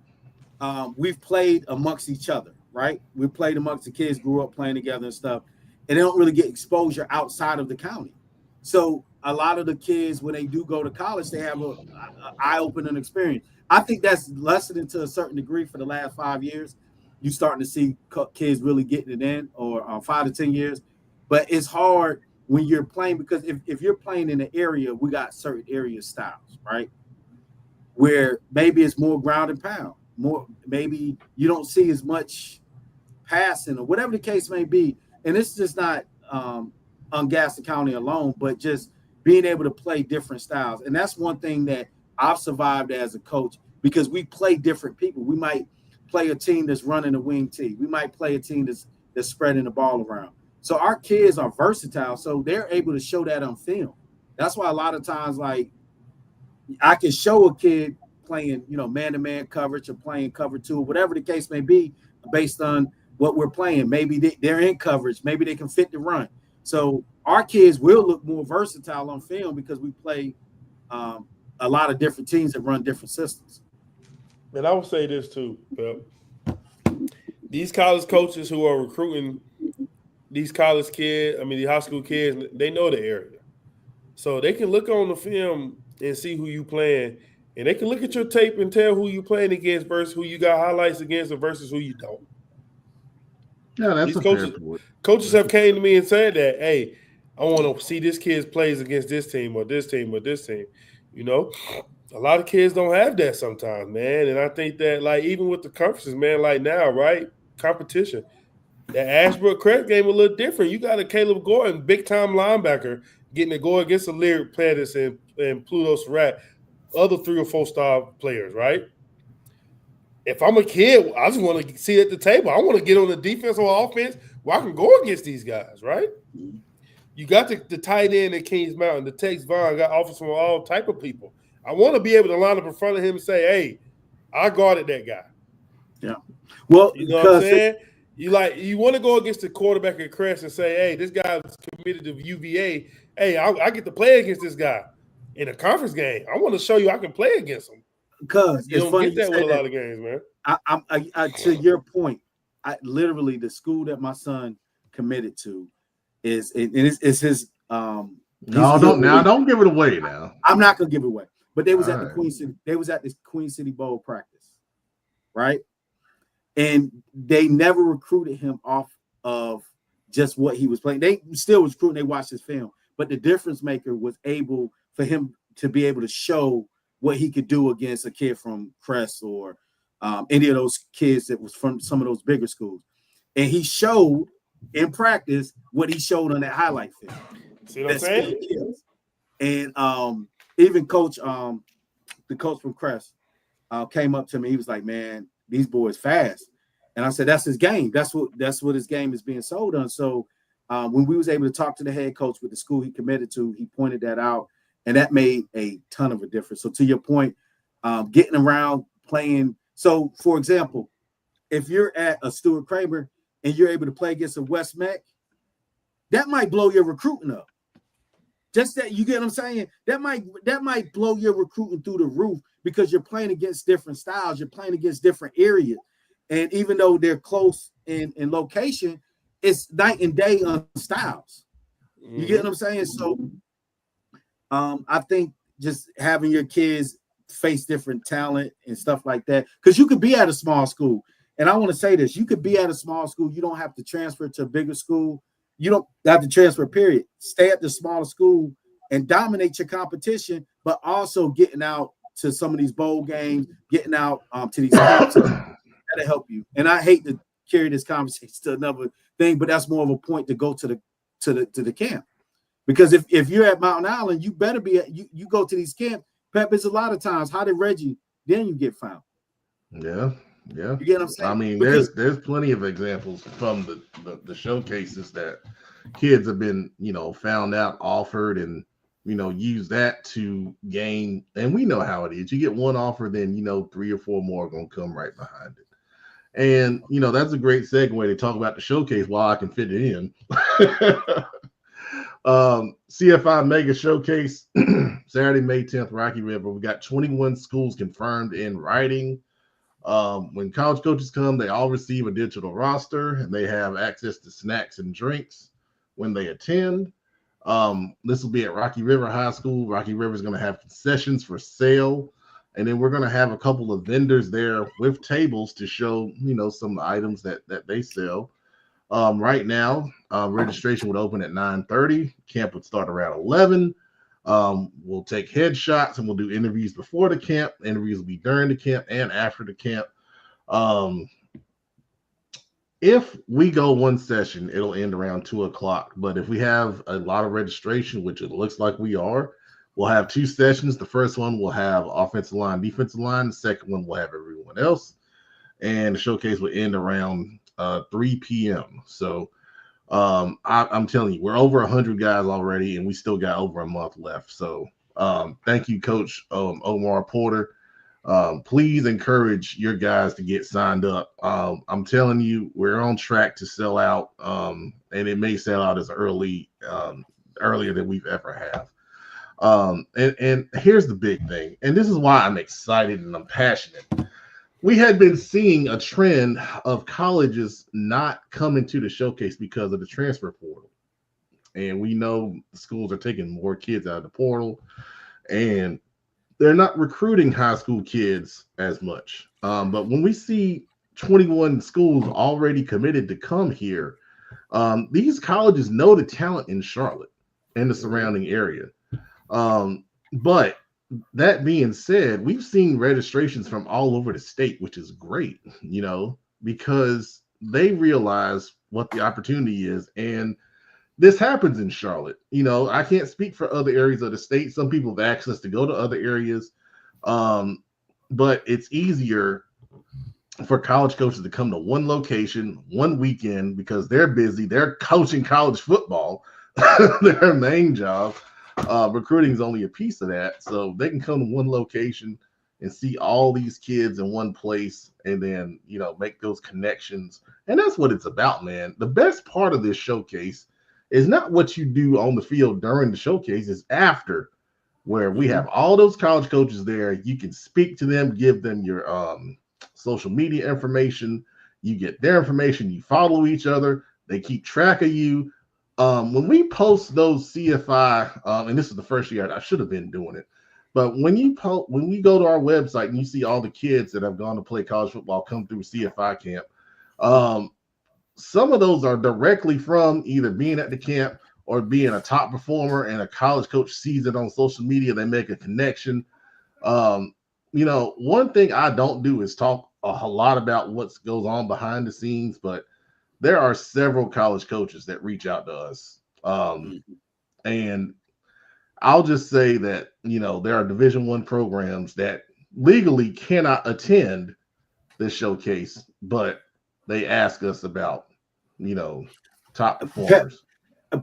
Speaker 4: we've played amongst each other, right? We played amongst the kids, grew up playing together and stuff, and they don't really get exposure outside of the county. So a lot of the kids, when they do go to college, they have an eye-opening experience. I think that's lessened to a certain degree for the last 5 years. You're starting to see kids really getting it in, or 5 to 10 years. But it's hard when you're playing, because if you're playing in an area, we got certain area styles, right? Where maybe it's more ground and pound, maybe you don't see as much passing or whatever the case may be. And it's just not on Gaston County alone, but just being able to play different styles. And that's one thing that I've survived as a coach, because we play different people. We might play a team that's running a wing tee. We might play a team that's spreading the ball around. So our kids are versatile, so they're able to show that on film. That's why a lot of times, like, I can show a kid playing, man-to-man coverage or playing cover 2, whatever the case may be, based on what we're playing. Maybe they're in coverage. Maybe they can fit the run. So our kids will look more versatile on film because we play a lot of different teams that run different systems.
Speaker 3: And I would say this too, Pep. These college coaches who are recruiting these college kids, the high school kids, they know the area. So they can look on the film and see who you playing, and they can look at your tape and tell who you playing against versus who you got highlights against versus who you don't.
Speaker 2: Yeah, that's
Speaker 3: these coaches have came to me and said that, hey, I want to see this kid plays against this team or this team or this team. A lot of kids don't have that sometimes, man. And I think that, like, even with the conferences, man, like now, right, competition, the Ashbrook Crest game a little different. You got a Caleb Gordon, big-time linebacker, getting to go against a Lyric Pettis and Pluto Surratt, other 3 or 4-star players, right? If I'm a kid, I just want to sit at the table. I want to get on the defense or offense where I can go against these guys, right? You got the tight end at Kings Mountain, the Tex Vaughn, got offers from all type of people. I want to be able to line up in front of him and say, "Hey, I guarded that guy."
Speaker 4: Yeah. Well,
Speaker 3: you know what I'm saying? You want to go against the quarterback at Crest and say, "Hey, this guy is committed to UVA. Hey, I get to play against this guy in a conference game. I want to show you I can play against him."
Speaker 4: Because
Speaker 3: you don't get that with a lot of games, man.
Speaker 4: I to your point, literally the school that my son committed to is his.
Speaker 2: Don't give it away now.
Speaker 4: I'm not gonna give it away. But they was at the Queen City. They was at this Queen City Bowl practice, right? And they never recruited him off of just what he was playing. They still was recruiting. They watched his film, but the difference maker was able for him to be able to show what he could do against a kid from Crest or any of those kids that was from some of those bigger schools. And he showed in practice what he showed on that highlight film.
Speaker 3: See what I'm saying?
Speaker 4: And even coach, the coach from Crest came up to me. He was like, "Man, these boys fast." And I said, "That's his game. That's what his game is being sold on." So when we was able to talk to the head coach with the school he committed to, he pointed that out, and that made a ton of a difference. So to your point, getting around playing. So for example, if you're at a Stuart Kramer and you're able to play against a West Meck, that might blow your recruiting up. Just that, you get what I'm saying? That might blow your recruiting through the roof because you're playing against different styles, you're playing against different areas. And even though they're close in location, it's night and day on styles. You get what I'm saying? So I think just having your kids face different talent and stuff like that, because you could be at a small school. And I want to say this, you could be at a small school. You don't have to transfer to a bigger school. You don't have to transfer, period. Stay at the smaller school and dominate your competition, but also getting out to some of these bowl games, getting out to these camps. That'll help you. And I hate to carry this conversation to another thing, but that's more of a point to go to the camp. Because if you're at Mountain Island, you better be you go to these camps. Pep, it's a lot of times, how did Reggie, then you get found.
Speaker 2: Yeah.
Speaker 4: You get what I'm saying?
Speaker 2: I mean, there's plenty of examples from the showcases that kids have been, found out, offered, and use that to gain. And we know how it is. You get one offer, then 3 or 4 more are gonna come right behind it. And that's a great segue to talk about the showcase while I can fit it in. CFI Mega Showcase, Saturday, May 10th, Rocky River. We got 21 schools confirmed in writing. When college coaches come, they all receive a digital roster and they have access to snacks and drinks when they attend. This will be at Rocky River High School. Rocky River is going to have concessions for sale. And then we're going to have a couple of vendors there with tables to show, some of the items that they sell. Right now, registration would open at 9:30. Camp would start around 11. We'll take headshots and we'll do interviews before the camp. Interviews will be during the camp and after the camp. If we go one session, it'll end around 2:00. But if we have a lot of registration, which it looks like we are, we'll have 2 sessions. The first one will have offensive line, defensive line. The second one will have everyone else. And the showcase will end around 3 p.m. So I'm telling you, we're over 100 guys already, and we still got over a month left. So thank you, Coach Omar Porter. Please encourage your guys to get signed up. I'm telling you, we're on track to sell out, and it may sell out as earlier than we've ever have. And here's the big thing, and this is why I'm excited and I'm passionate. We had been seeing a trend of colleges not coming to the showcase because of the transfer portal. And we know the schools are taking more kids out of the portal, and they're not recruiting high school kids as much. But when we see 21 schools already committed to come here, these colleges know the talent in Charlotte and the surrounding area. But that being said, we've seen registrations from all over the state, which is great, because they realize what the opportunity is. And this happens in Charlotte. I can't speak for other areas of the state. Some people have access to go to other areas. But it's easier for college coaches to come to one location, one weekend, because they're busy. They're coaching college football, their main job. Recruiting is only a piece of that. So they can come to one location and see all these kids in one place and then, make those connections. And that's what it's about, man. The best part of this showcase is not what you do on the field during the showcase, it's after, where we have all those college coaches there. You can speak to them, give them your social media information. You get their information. You follow each other. They keep track of you. When we post those CFI, and this is the first year I should have been doing it, but when we go to our website and you see all the kids that have gone to play college football come through CFI camp, some of those are directly from either being at the camp or being a top performer, and a college coach sees it on social media. They make a connection. One thing I don't do is talk a lot about what goes on behind the scenes, but there are several college coaches that reach out to us. And I'll just say that, there are Division I programs that legally cannot attend this showcase, but they ask us about, top performers.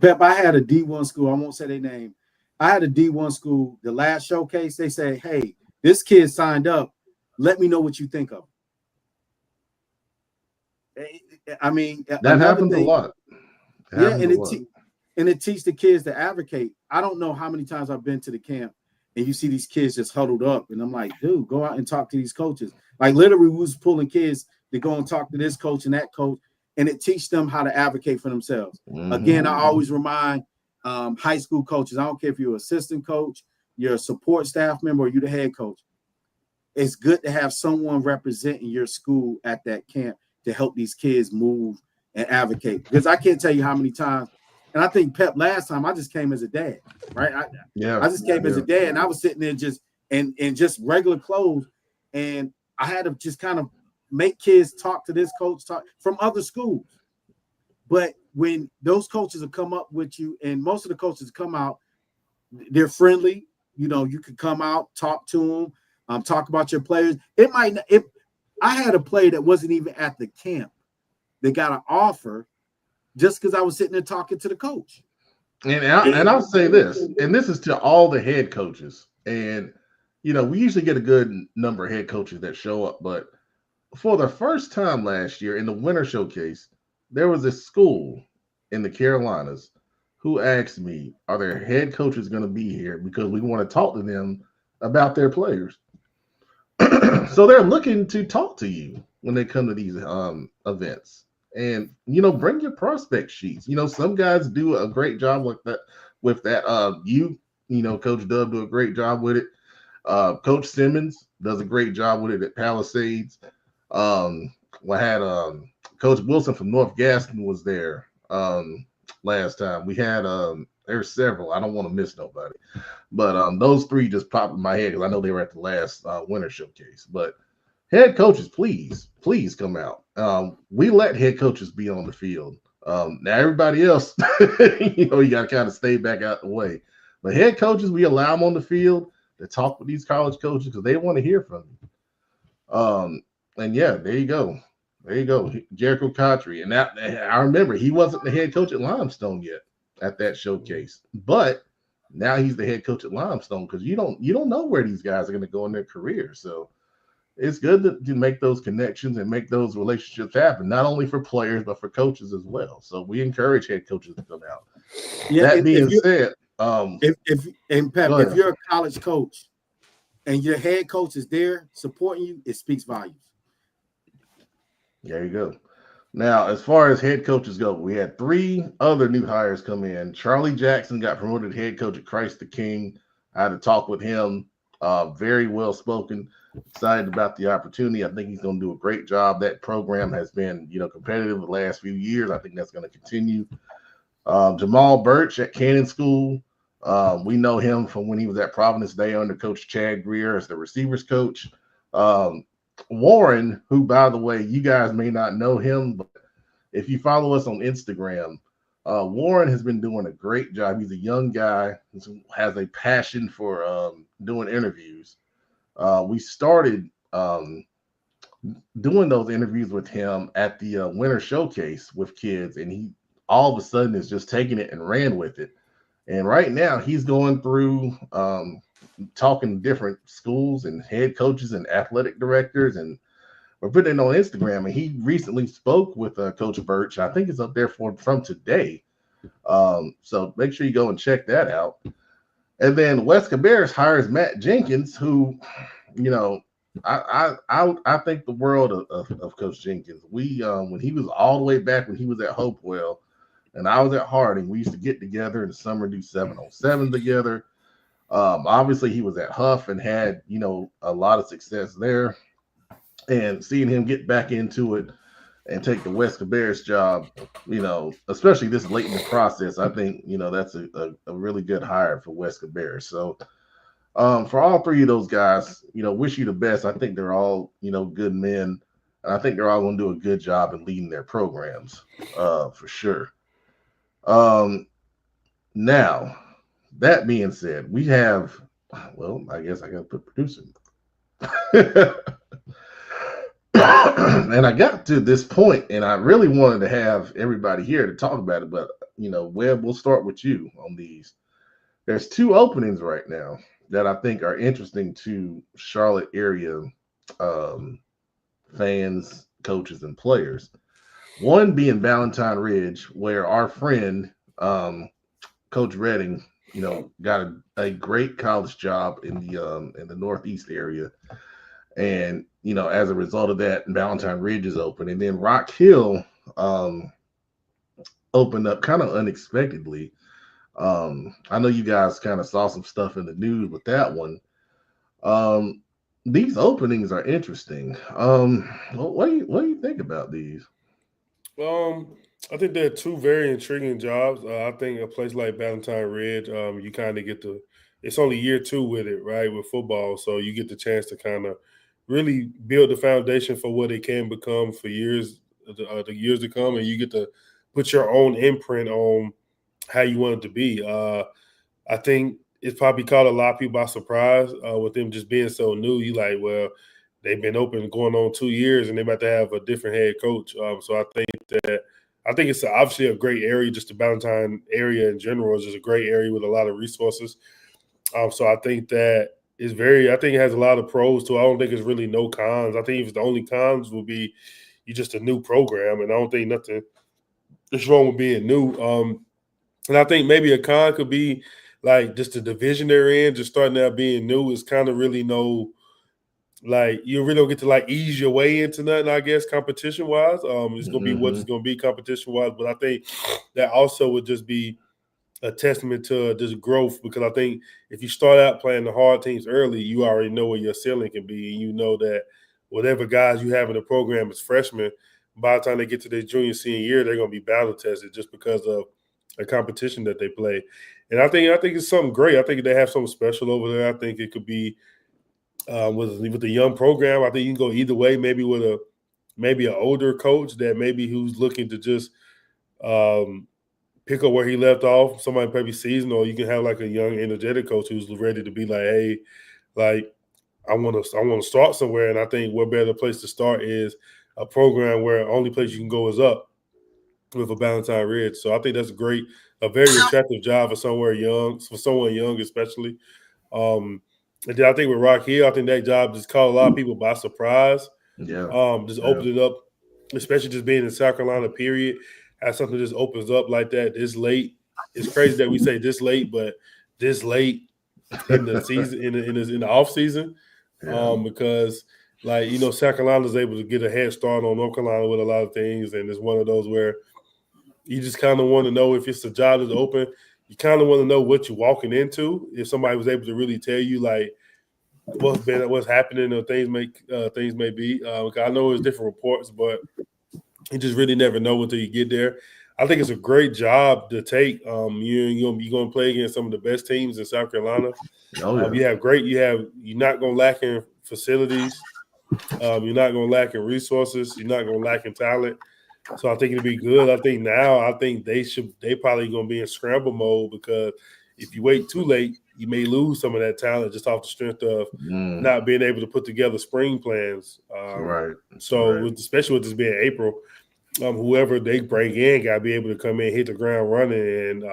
Speaker 4: Pep, I had a D1 school. I won't say their name. I had a D1 school. The last showcase, they say, "Hey, this kid signed up. Let me know what you think of him." I mean,
Speaker 2: that happens a lot.
Speaker 4: And it teaches the kids to advocate. I don't know how many times I've been to the camp and you see these kids just huddled up, and I'm like, dude, go out and talk to these coaches. Like literally, we was pulling kids to go and talk to this coach and that coach, and it teaches them how to advocate for themselves. Again, I always remind high school coaches, I don't care if you're an assistant coach, you're a support staff member, or you're the head coach. It's good to have someone representing your school at that camp to help these kids move and advocate. Because I can't tell you how many times, and I think Pep last time I just came as a dad, right? I just came as a dad, and I was sitting there just in just regular clothes, and I had to just kind of make kids talk to this coach, talk from other schools. But when those coaches will come up with you, and most of the coaches come out, they're friendly. You could come out, talk to them, talk about your players. I had a player that wasn't even at the camp. They got an offer just because I was sitting there talking to the coach.
Speaker 2: And I'll say this, and this is to all the head coaches. And, we usually get a good number of head coaches that show up. But for the first time last year in the Winter Showcase, there was a school in the Carolinas who asked me, are their head coaches going to be here? Because we want to talk to them about their players. So they're looking to talk to you when they come to these events. And, bring your prospect sheets. Some guys do a great job with that. Coach Dub do a great job with it. Coach Simmons does a great job with it at Palisades. We had Coach Wilson from North Gaston was there last time. We had there's several. I don't want to miss nobody, but those three just popped in my head because I know they were at the last Winter Showcase. But head coaches, please come out. We let head coaches be on the field. Now everybody else, you got to kind of stay back out the way. But head coaches, we allow them on the field to talk with these college coaches because they want to hear from you. And yeah, there you go. Jericho Cotry. And that, I remember he wasn't the head coach at Limestone yet at that showcase, but now he's the head coach at Limestone because you don't know where these guys are going to go in their career. So it's good to make those connections and make those relationships happen, not only for players, but for coaches as well. So we encourage head coaches to come out. Yeah, that being said,
Speaker 4: if you're a college coach and your head coach is there supporting you, it speaks volumes.
Speaker 2: There you go. Now, as far as head coaches go, we had 3 other new hires come in. Charlie Jackson got promoted head coach at Christ the King. I had a talk with him. Very well spoken. Excited about the opportunity. I think he's going to do a great job. That program has been, competitive the last few years. I think that's going to continue. Jamal Birch at Cannon School. We know him from when he was at Providence Day under Coach Chad Greer as the receivers coach. Warren, who, by the way, you guys may not know him, but if you follow us on Instagram, Warren has been doing a great job. He's a young guy who has a passion for doing interviews. We started doing those interviews with him at the Winter Showcase with kids, and he all of a sudden is just taking it and ran with it. And right now he's going through talking to different schools and head coaches and athletic directors, and we're putting it on Instagram. And he recently spoke with Coach Birch. I think it's up there from today. So make sure you go and check that out. And then Wes Cabarrus hires Matt Jenkins, who, I think the world of Coach Jenkins. We when he was all the way back when he was at Hopewell, and I was at Harding, we used to get together in the summer, do 7-on-7 together. Obviously, he was at Huff and had a lot of success there. And seeing him get back into it and take the Wes Cabarrus job, especially this late in the process, I think that's a really good hire for Wes Cabarrus. So for all three of those guys, wish you the best. I think they're all good men, and I think they're all going to do a good job in leading their programs for sure. Now, that being said, we have, well, I guess I got to put producer. And I got to this point, and I really wanted to have everybody here to talk about it, but, Webb, we'll start with you on these. There's 2 openings right now that I think are interesting to Charlotte area fans, coaches, and players. One being Valentine Ridge, where our friend, Coach Redding, got a great college job in the Northeast area. And, as a result of that, Valentine Ridge is open. And then Rock Hill opened up kind of unexpectedly. I know you guys kind of saw some stuff in the news with that one. These openings are interesting. What do you think about these?
Speaker 3: I think they're 2 very intriguing jobs. I think a place like Valentine Ridge, you kind of get it's only year 2 with it, right, with football. So you get the chance to kind of really build the foundation for what it can become for years, the years to come. And you get to put your own imprint on how you want it to be. I think it's probably caught a lot of people by surprise with them just being so new. You like, well, they've been open going on 2 years, and they're about to have a different head coach. So I think it's obviously a great area. Just the Valentine area in general is just a great area with a lot of resources. So I think that I think it has a lot of pros too. I don't think it's really no cons. I think if the only cons will be you're just a new program, and I don't think nothing is wrong with being new. And I think maybe a con could be like just the division they're in, just starting out being new is kind of really you really don't get to ease your way into nothing, I guess, competition wise. It's gonna be what it's gonna be competition wise, but I think that also would just be a testament to just growth, because I think if you start out playing the hard teams early, you already know where your ceiling can be, and you know that whatever guys you have in the program as freshmen, by the time they get to their junior, senior year, they're gonna be battle tested just because of the competition that they play. And I think it's something great. I think they have something special over there. I think it could be with the young program. I think you can go either way. Maybe with an older coach that maybe who's looking to just pick up where he left off, somebody maybe seasoned, or you can have a young, energetic coach who's ready to be hey, I want to start somewhere. And I think what better place to start is a program where only place you can go is up with a Valentine Ridge. So I think that's a very attractive job for someone young, especially. And then I think with Rock Hill, I think that job just caught a lot of people by surprise.
Speaker 2: Yeah.
Speaker 3: Opened it up, especially just being in South Carolina, period. As something just opens up like that this late. It's crazy that we say this late, but this late in the season, in the off season, because South Carolina is able to get a head start on North Carolina with a lot of things, and it's one of those where you just kind of want to know if it's a job that's open. You kind of want to know what you're walking into. If somebody was able to really tell you what's happening or things may be. I know there's different reports, but you just really never know until you get there. I think it's a great job to take. You're going to play against some of the best teams in South Carolina.
Speaker 2: Oh, yeah.
Speaker 3: You're not going to lack in facilities. You're not going to lack in resources. You're not going to lack in talent. So I think it'll be good. I think they probably going to be in scramble mode, because if you wait too late, you may lose some of that talent just off the strength of not being able to put together spring plans.
Speaker 2: Right.
Speaker 3: So especially with this being April, whoever they bring in got to be able to come in, hit the ground running,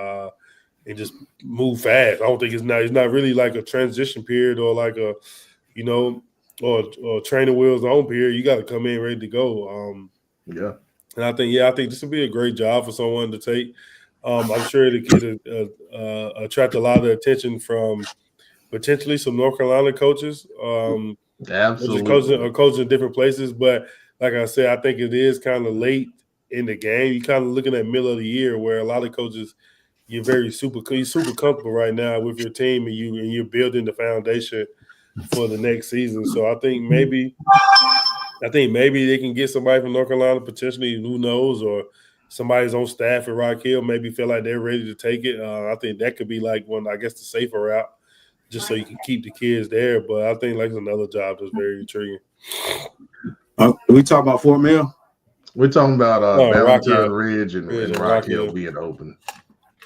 Speaker 3: and just move fast. I don't think it's not really like a transition period or like a, you know, or training wheels on period. You got to come in ready to go.
Speaker 2: Yeah.
Speaker 3: And I think this would be a great job for someone to take. I'm sure it could attract a lot of attention from potentially some North Carolina coaches.
Speaker 2: Absolutely.
Speaker 3: Coaching in different places. But like I said, I think it is kind of late in the game. You're kind of looking at middle of the year where a lot of coaches, you're super comfortable right now with your team, and you're building the foundation for the next season. So I think maybe they can get somebody from North Carolina potentially, who knows, or somebody's on staff at Rock Hill maybe feel like they're ready to take it. I think that could be like the safer route, just so you can keep the kids there. But I think like it's another job that's very intriguing.
Speaker 4: We talk about Fort Mill?
Speaker 2: We're talking about Valentine Ridge and Rock Hill being open.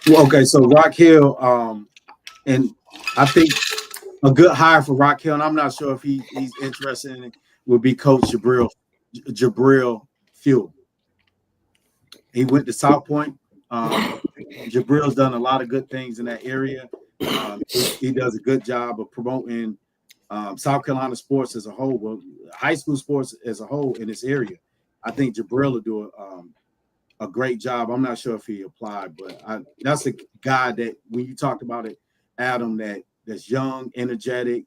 Speaker 4: Well, okay, so Rock Hill, and I think a good hire for Rock Hill, and I'm not sure if he's interested in it, would be Coach Jabril Fuel. He went to South Point. Jabril's done a lot of good things in that area. He does a good job of promoting South Carolina sports as a whole, well, high school sports as a whole in this area. I think Jabril will do a great job. I'm not sure if he applied, but that's a guy that when you talked about it, Adam, that's young, energetic.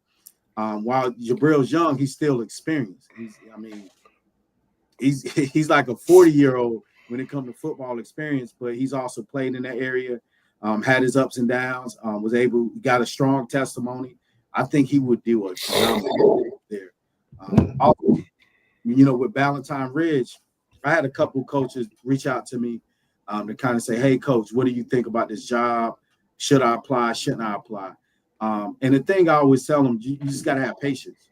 Speaker 4: While Jabril's young, he's still experienced. He's like a 40-year-old when it comes to football experience, but he's also played in that area, had his ups and downs, got a strong testimony. I think he would do a phenomenal job there. Also, with Valentine Ridge, I had a couple coaches reach out to me to kind of say, hey, coach, what do you think about this job? Should I apply? Shouldn't I apply? And the thing I always tell them, you just got to have patience.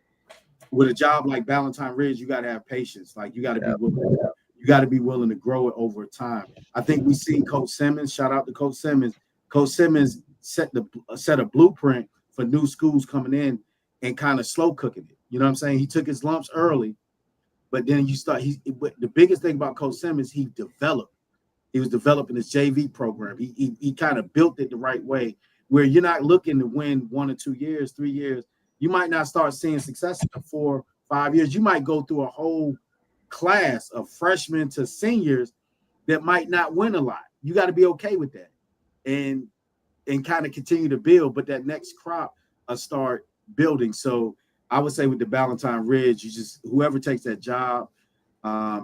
Speaker 4: With a job like Valentine Ridge, you got to have patience. Like you got to be willing. You got to be willing to grow it over time. I think we see Coach Simmons. Shout out to Coach Simmons. Coach Simmons set a blueprint for new schools coming in and kind of slow cooking it. You know what I'm saying? He took his lumps early, but then the biggest thing about Coach Simmons, he was developing his JV program. He kind of built it the right way, where you're not looking to win 1 or 2 years, 3 years. You might not start seeing success in 4 or 5 years. You might go through a whole class of freshmen to seniors that might not win a lot. You got to be okay with that and kind of continue to build, but that next crop start building. So I would say with the Valentine Ridge, whoever takes that job, I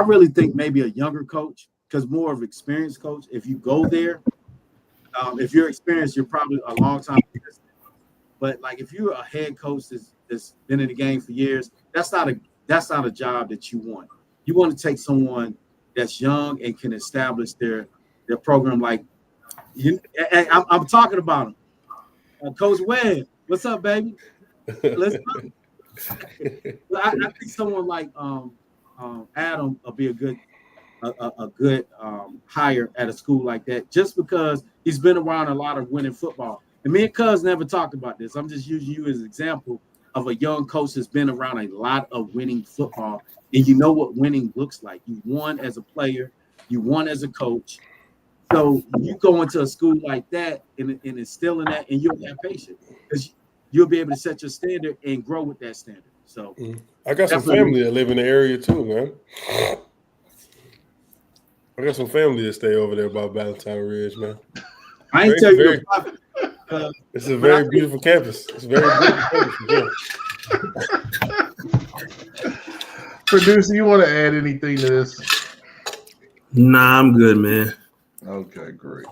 Speaker 4: really think maybe a younger coach, because more of an experienced coach, if you go there, if you're experienced, you're probably a long time. But like if you're a head coach that's been in the game for years, that's not a job that you want. You want to take someone that's young and can establish their program. Like I'm talking about him, Coach Webb. What's up, baby? Let's go. I think someone like Adam will be a good hire at a school like that, just because he's been around a lot of winning football. And me and Cuz never talked about this. I'm just using you as an example of a young coach that's been around a lot of winning football, and you know what winning looks like. You won as a player, you won as a coach. So you go into a school like that and instill in that, and you'll have patience because you'll be able to set your standard and grow with that standard. So
Speaker 3: I got some family that live in the area too, man. I got some family that stay over there by Valentine Ridge, man.
Speaker 4: I ain't tell you.
Speaker 3: It's a very beautiful campus. It's a very beautiful campus.
Speaker 2: Producer, you want to add anything to this?
Speaker 5: Nah, I'm good, man.
Speaker 2: Okay, great.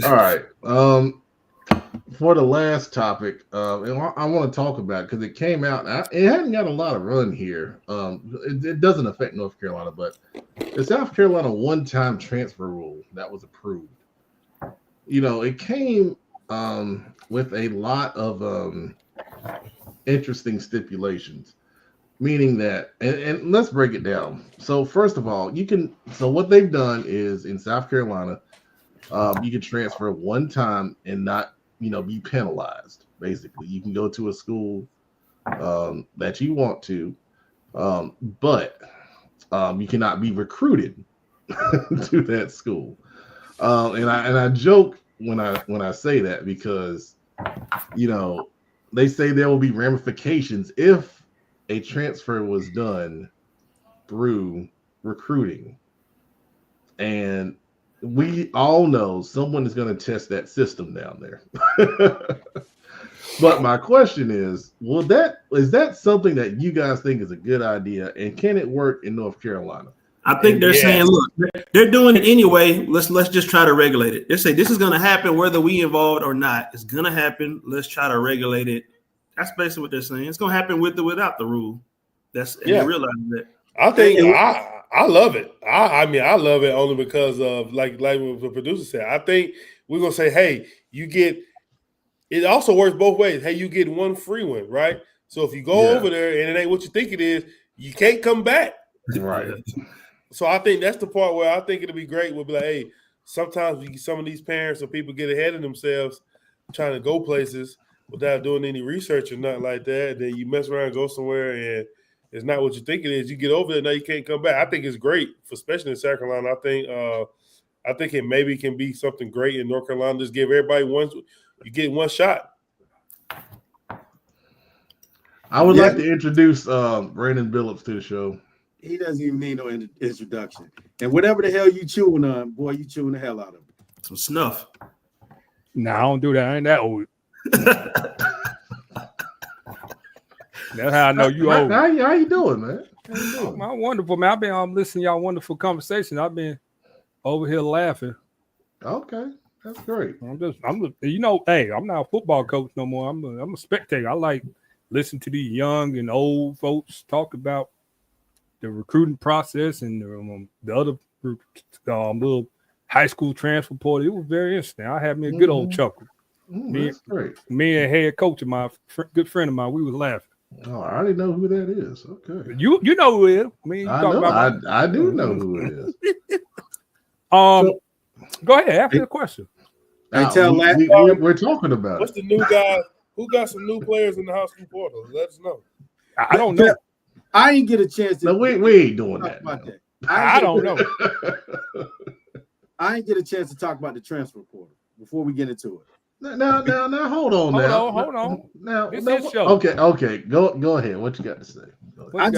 Speaker 2: All right. For the last topic, and I want to talk about because it came out. It hasn't got a lot of run here. It doesn't affect North Carolina, but the South Carolina one-time transfer rule that was approved. It came with a lot of interesting stipulations, meaning that, and let's break it down. So first of all, what they've done is in South Carolina, you can transfer one time and not, be penalized. Basically, you can go to a school that you want to, but you cannot be recruited to that school. And I joke when I say that because, you know, they say there will be ramifications if a transfer was done through recruiting. And we all know someone is going to test that system down there. But my question is that something that you guys think is a good idea, and can it work in North Carolina?
Speaker 5: I think they're saying, look, they're doing it anyway. Let's just try to regulate it. They say this is going to happen whether we involved or not. It's going to happen. Let's try to regulate it. That's basically what they're saying. It's going to happen with or without the rule. They realize that.
Speaker 3: I think I love it. I mean, I love it only because of like what the producer said. I think we're gonna say, hey, you get. It also works both ways. Hey, you get one free one, right? So if you go over there and it ain't what you think it is, you can't come back.
Speaker 2: Right.
Speaker 3: So I think that's the part where I think it'll be great. We'll be like, hey, sometimes some of these parents or people get ahead of themselves trying to go places without doing any research or nothing like that. Then you mess around and go somewhere and it's not what you think it is. You get over there, now you can't come back. I think it's great, especially in South Carolina. I think it maybe can be something great in North Carolina. Just give everybody you get one shot.
Speaker 2: I would like to introduce Brandon Billups to the show.
Speaker 4: He doesn't even need no introduction. And whatever the hell you chewing on, boy, you chewing the hell out of it.
Speaker 5: Some snuff.
Speaker 6: Nah, I don't do that. I ain't that old. That's how I know you old.
Speaker 2: How you doing, man? How you doing?
Speaker 6: I'm wonderful, man. I've been listening to y'all wonderful conversation. I've been over here laughing.
Speaker 2: Okay, that's great.
Speaker 6: I'm just, you know, hey, I'm not a football coach no more. I'm a spectator. I like listening to these young and old folks talk about the recruiting process and the other little high school transfer portal. It was very interesting. I had me a good old chuckle.
Speaker 2: That's great.
Speaker 6: Me and head coach of my good friend of mine, we was laughing.
Speaker 2: Oh, I already know who that is. Okay.
Speaker 6: You know who it is. I mean,
Speaker 2: I do know who it is.
Speaker 6: Go ahead, ask me a question.
Speaker 2: We're talking about
Speaker 3: What's the new guy? Who got some new players in the high school portal? Let us know.
Speaker 6: I don't know.
Speaker 4: I didn't get a chance to.
Speaker 2: No, we ain't doing that.
Speaker 6: I don't know.
Speaker 4: I didn't get a chance to talk about the transfer portal before we get into it.
Speaker 2: Now, hold on.
Speaker 6: Hold on.
Speaker 2: Now,
Speaker 6: show.
Speaker 2: Okay. Go ahead. What you got to say?
Speaker 4: I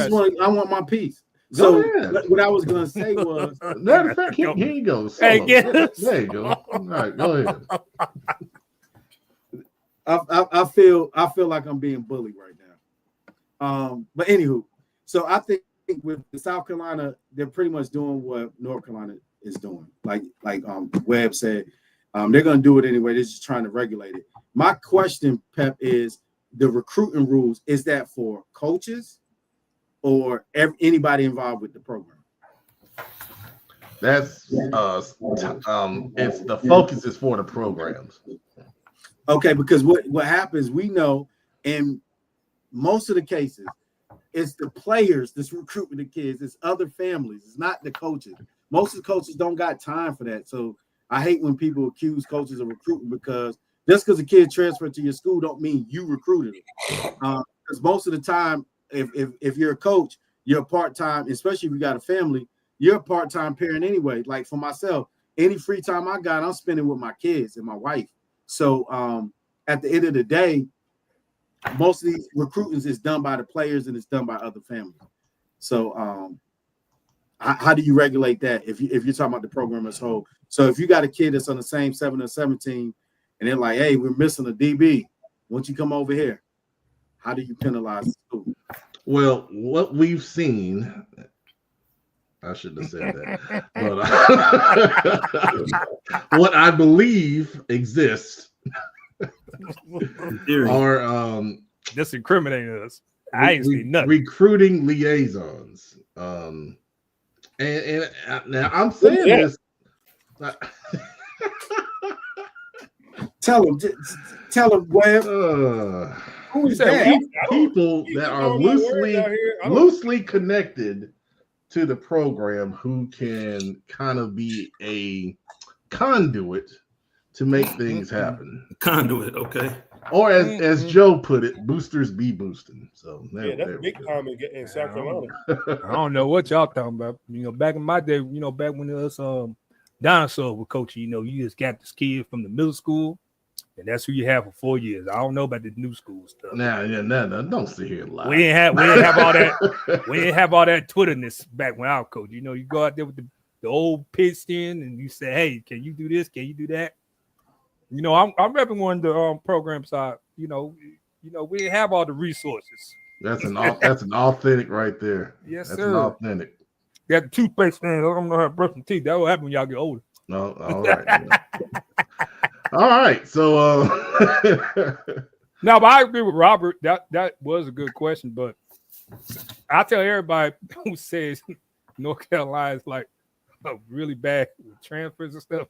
Speaker 4: want my piece. So what I was gonna say was,
Speaker 2: matter of fact, here you go.
Speaker 6: Hey,
Speaker 2: there you go. All right, go ahead.
Speaker 4: I feel like I'm being bullied right now. But anywho, so I think with South Carolina, they're pretty much doing what North Carolina is doing. Like Webb said, they're gonna do it anyway. They're just trying to regulate it. My question, Pep, is the recruiting rules. Is that for coaches or anybody involved with the program?
Speaker 2: That's it's the focus is for the programs.
Speaker 4: Okay, because what happens, we know in most of the cases, it's the players that's recruiting the kids, it's other families, it's not the coaches. Most of the coaches don't got time for that. So I hate when people accuse coaches of recruiting, because just because a kid transferred to your school don't mean you recruited it. Because most of the time, if you're a coach, you're a part-time, especially if you got a family, you're a part-time parent anyway. Like for myself, any free time I got, I'm spending with my kids and my wife. So at the end of the day, most of these recruitings is done by the players and it's done by other families. So how do you regulate that if you're talking about the program as a whole? So if you got a kid that's on the same 7 or 17 and they're like, hey, we're missing a DB, won't you come over here? How do you penalize the school?
Speaker 2: Well, what we've seen, I shouldn't have said that, but what I believe exists are
Speaker 6: just incriminating us. I ain't seen nothing.
Speaker 2: Recruiting liaisons. And now I'm saying this.
Speaker 4: Tell them, Webb.
Speaker 6: Who's that?
Speaker 2: People that are loosely connected to the program who can kind of be a conduit to make things happen.
Speaker 5: Conduit, okay.
Speaker 2: Or as Joe put it, boosters be boosting. So
Speaker 3: that's big time in South Carolina.
Speaker 6: I don't know what y'all talking about. You know, back in my day, back when it was dinosaur with coaching. You just got this kid from the middle school, and that's who you have for 4 years. I don't know about the new school stuff.
Speaker 2: No, don't sit here and lie.
Speaker 6: We didn't have all that. We didn't have all that Twitterness back when I was coach. You go out there with the old pigskin, and you say, "Hey, can you do this? Can you do that?" I'm repping one of the program side. We didn't have all the resources.
Speaker 2: That's an authentic right there.
Speaker 6: Yes,
Speaker 2: that's
Speaker 6: sir.
Speaker 2: an authentic.
Speaker 6: You got the toothpaste stand. I don't know how to brush my teeth. That will happen when y'all get older.
Speaker 2: No, all right. All right. So
Speaker 6: No, but I agree with Robert. That was a good question, but I tell everybody who says North Carolina is like really bad with transfers and stuff,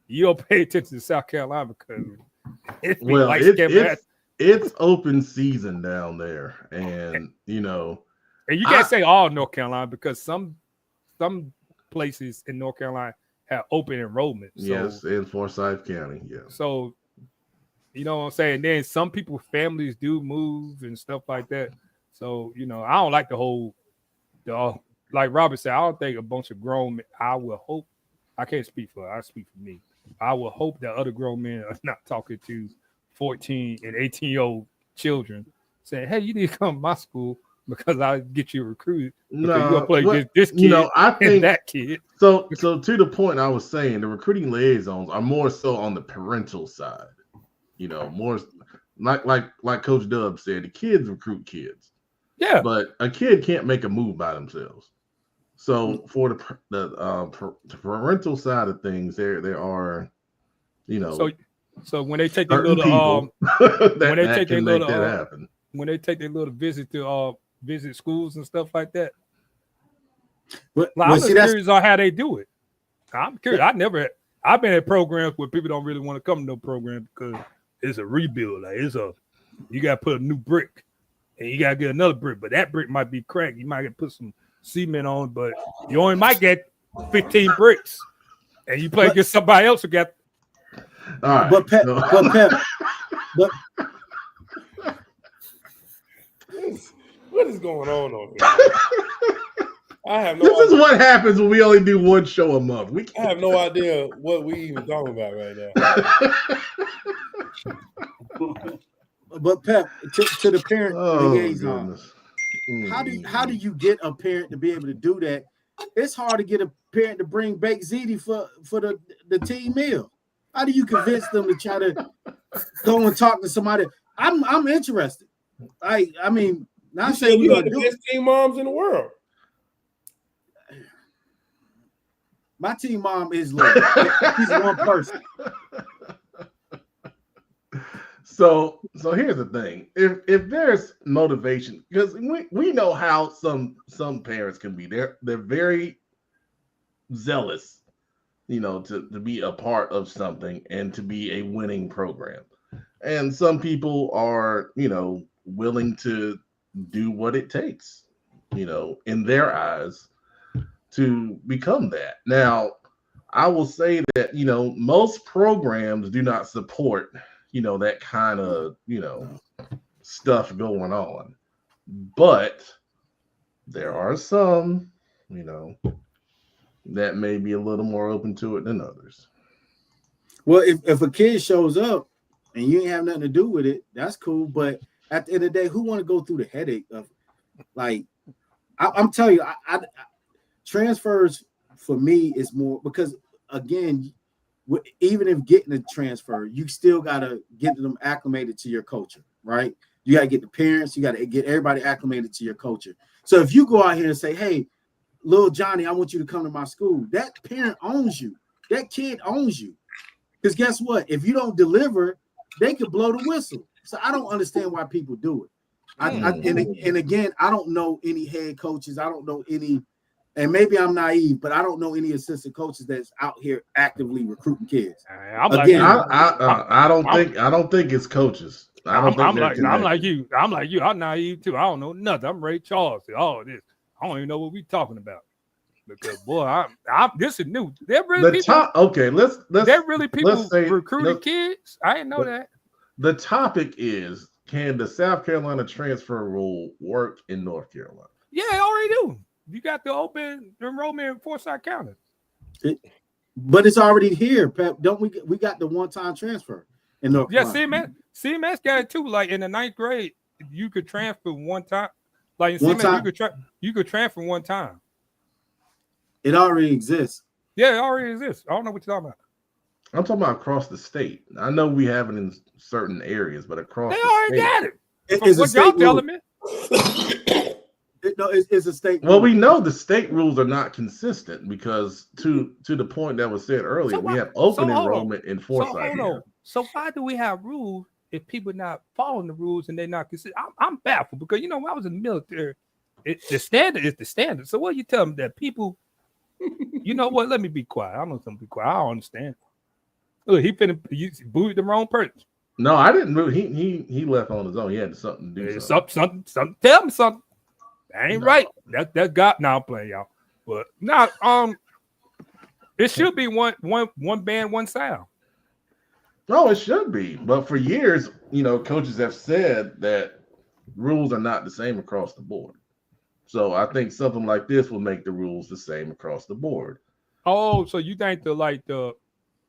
Speaker 6: you don't pay attention to South Carolina because
Speaker 2: it's open season down there, and
Speaker 6: and you can't say all North Carolina because some places in North Carolina have open enrollment. So,
Speaker 2: yes, in Forsyth County, yeah.
Speaker 6: So, you know what I'm saying? Then some people, families do move and stuff like that. So, I don't like like Robert said, I don't think a bunch of grown men, I will hope, I can't speak for her, I speak for me. I will hope that other grown men are not talking to 14 and 18-year-old children saying, "Hey, you need to come to my school because I'll get you recruited.
Speaker 2: No,
Speaker 6: you're gonna play this kid
Speaker 2: I think
Speaker 6: that kid."
Speaker 2: So to the point I was saying, the recruiting liaisons are more so on the parental side. More like Coach Dub said, the kids recruit kids.
Speaker 6: Yeah.
Speaker 2: But a kid can't make a move by themselves. So for the parental side of things, there are,
Speaker 6: So when they take their little when they take their little visit to visit schools and stuff like that.
Speaker 4: But
Speaker 6: I'm just curious on how they do it. I'm curious. I've been at programs where people don't really want to come to no program because it's a rebuild. Like you got to put a new brick and you got to get another brick, but that brick might be cracked. You might get to put some cement on, but you only might get 15 bricks, and you play against somebody else who got.
Speaker 2: All right.
Speaker 4: But Pep,
Speaker 3: what is going on here? I have no.
Speaker 2: This is what happens when we only do one show a month.
Speaker 3: I have no idea what we even talking about right now.
Speaker 4: But Pep, to the parent liaison,
Speaker 2: goodness.
Speaker 4: How do you get a parent to be able to do that? It's hard to get a parent to bring baked ziti for the team meal. How do you convince them to try to go and talk to somebody? I'm interested. I mean, not saying
Speaker 3: you
Speaker 4: we're
Speaker 3: got the best team moms in the world.
Speaker 4: My team mom is like she's one person.
Speaker 2: So here's the thing. If there's motivation, because we know how some parents can be. They're very zealous, to be a part of something and to be a winning program. And some people are, willing to do what it takes, in their eyes to become that. Now, I will say that, most programs do not support that kind of, stuff going on. But there are some, that may be a little more open to it than others.
Speaker 4: Well, if a kid shows up and you ain't have nothing to do with it, that's cool. But at the end of the day, who want to go through the headache of, like, I'm telling you, I transfers for me is more because, again, even if getting a transfer, you still got to get them acclimated to your culture, right? You got to get the parents, you got to get everybody acclimated to your culture. So if you go out here and say, "Hey, little Johnny, I want you to come to my school," that parent owns you. That kid owns you. Because guess what? If you don't deliver, they could blow the whistle. So I don't understand why people do it. And again, I don't know any head coaches. I don't know any. And maybe I'm naive, but I don't know any assistant coaches that's out here actively recruiting kids.
Speaker 2: I don't think it's coaches. I'm
Speaker 6: like you. I'm naive too. I don't know nothing. I'm Ray Charles. All this. I don't even know what we're talking about. Because boy, this is new. They're really people recruiting kids. I didn't know that.
Speaker 2: The topic is: can the South Carolina transfer rule work in North Carolina?
Speaker 6: Yeah, they already do. You got the open enrollment in Forsyth County.
Speaker 4: But it's already here, Pep. Don't we got the one-time transfer in North Carolina.
Speaker 6: CMS got it too. Like in the 9th grade, you could transfer one time. Like in
Speaker 4: One
Speaker 6: CMS,
Speaker 4: time.
Speaker 6: you could transfer one time.
Speaker 4: It already exists.
Speaker 6: Yeah, it already exists. I don't know what you're talking about.
Speaker 2: I'm talking about across the state. I know we have it in certain areas, but across
Speaker 6: They
Speaker 2: the
Speaker 6: already
Speaker 2: state.
Speaker 6: got it.
Speaker 4: It's a
Speaker 6: What y'all
Speaker 4: state rule.
Speaker 6: telling me?
Speaker 4: It's a state
Speaker 2: Well,
Speaker 4: rule.
Speaker 2: we know the state rules are not consistent because to the point that was said earlier,
Speaker 6: So
Speaker 2: we
Speaker 6: why-
Speaker 2: have open
Speaker 6: so hold on.
Speaker 2: enrollment in
Speaker 6: So
Speaker 2: Forsyth.
Speaker 6: hold on. So why do we have rules if people not following the rules and they're not considered? I'm baffled because when I was in the military, the standard is the standard. So what you tell them that people, you know what? Let me be quiet. I'm not gonna be quiet. I don't understand. Look, he booted the wrong person.
Speaker 2: No, I didn't move. He left on his own. He had something to do.
Speaker 6: Something. Tell me something. That ain't right. That's God. Now I'm playing y'all, but now it should be one band, one sound.
Speaker 2: No, it should be. But for years, coaches have said that rules are not the same across the board. So I think something like this will make the rules the same across the board.
Speaker 6: Oh, so you think the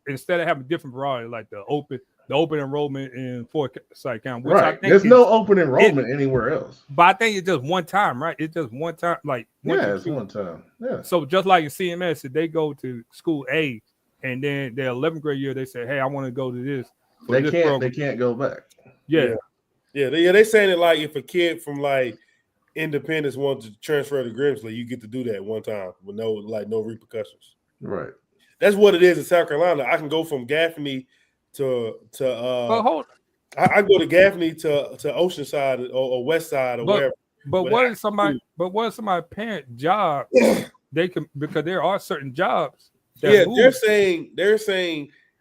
Speaker 6: instead of having different variety, like the open enrollment in Forsyth County, which
Speaker 2: Right.
Speaker 6: I think
Speaker 2: There's no open enrollment anywhere else.
Speaker 6: But I think it's just one time, right? It's just one time, like
Speaker 2: It's one time. Yeah.
Speaker 6: So just like in CMS, if they go to school A and then their 11th grade year, they say, "Hey, I want to go to this."
Speaker 2: They can't go back.
Speaker 6: Yeah.
Speaker 3: They saying it like if a kid from like Independence wants to transfer to Grimsley, you get to do that one time with no repercussions.
Speaker 2: Right.
Speaker 3: That's what it is in South Carolina. I can go from Gaffney to I go to Gaffney to Oceanside or West Side or wherever.
Speaker 6: But what is somebody's parent job? They can, because there are certain jobs.
Speaker 3: They're saying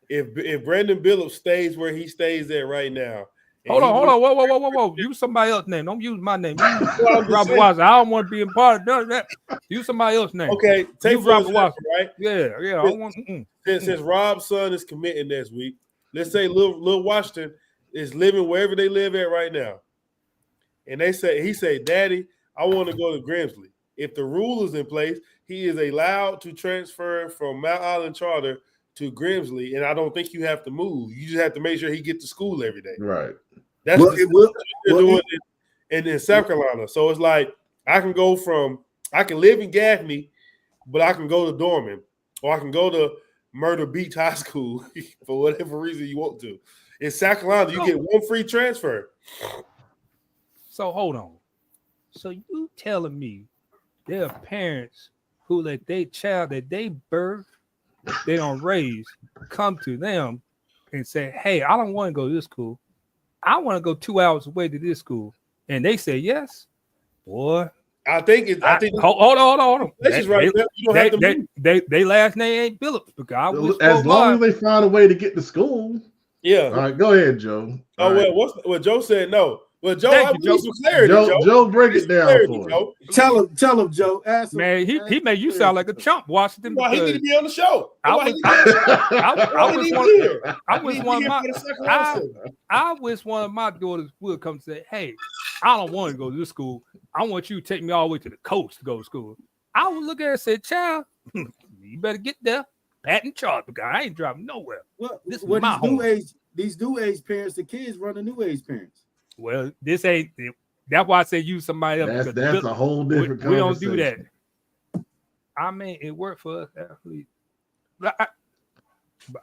Speaker 3: if Brandon Billups stays where he stays at right now.
Speaker 6: Hold on, whoa. Use somebody else's name. Don't use my name. Use Robert Watson. I don't want to be a part of that. Use somebody else's name.
Speaker 3: Okay, take
Speaker 6: Robert Watson,
Speaker 3: right?
Speaker 6: Yeah. I don't want.
Speaker 3: Since Rob's son is committing next week, let's say Lil Washington is living wherever they live at right now, and he say, "Daddy, I want to go to Grimsley." If the rule is in place, he is allowed to transfer from Mount Island Charter to Grimsley, and I don't think you have to move. You just have to make sure he gets to school every day.
Speaker 2: Right.
Speaker 3: That's what they're doing in South Carolina. So it's like I can live in Gaffney, but I can go to Dorman, or I can go to Myrtle Beach High School for whatever reason you want to. In South Carolina, you get one free transfer.
Speaker 6: So hold on. So you telling me there are parents who let their child that they birth, they don't raise, come to them and say, "Hey, I don't want to go to this school. I want to go 2 hours away to this school," and they say yes, boy. Hold on.
Speaker 3: That's just right. You don't have to move.
Speaker 6: They last name ain't Billups because
Speaker 2: as long as they find a way to get to school.
Speaker 3: Yeah.
Speaker 2: All right, go ahead, Joe.
Speaker 3: Well, Joe said no. Well, Joe, I need some clarity,
Speaker 2: Joe, break it down for us.
Speaker 4: Tell him, Joe. Ask him,
Speaker 6: man, he made you sound like a chump, Washington.
Speaker 3: Why he need to be on the show?
Speaker 6: I wish one of my daughters would come say, "Hey, I don't want to go to this school. I want you to take me all the way to the coast to go to school." I would look at her and say, "Child, you better get there, pat and charge, because I ain't driving nowhere."
Speaker 4: Well,
Speaker 6: this is my home.
Speaker 4: These new age parents, the kids run the new age parents.
Speaker 6: Well, this ain't. That's why I say use somebody else.
Speaker 2: That's a whole different conversation.
Speaker 6: We don't do that. I mean, it worked for us athletes.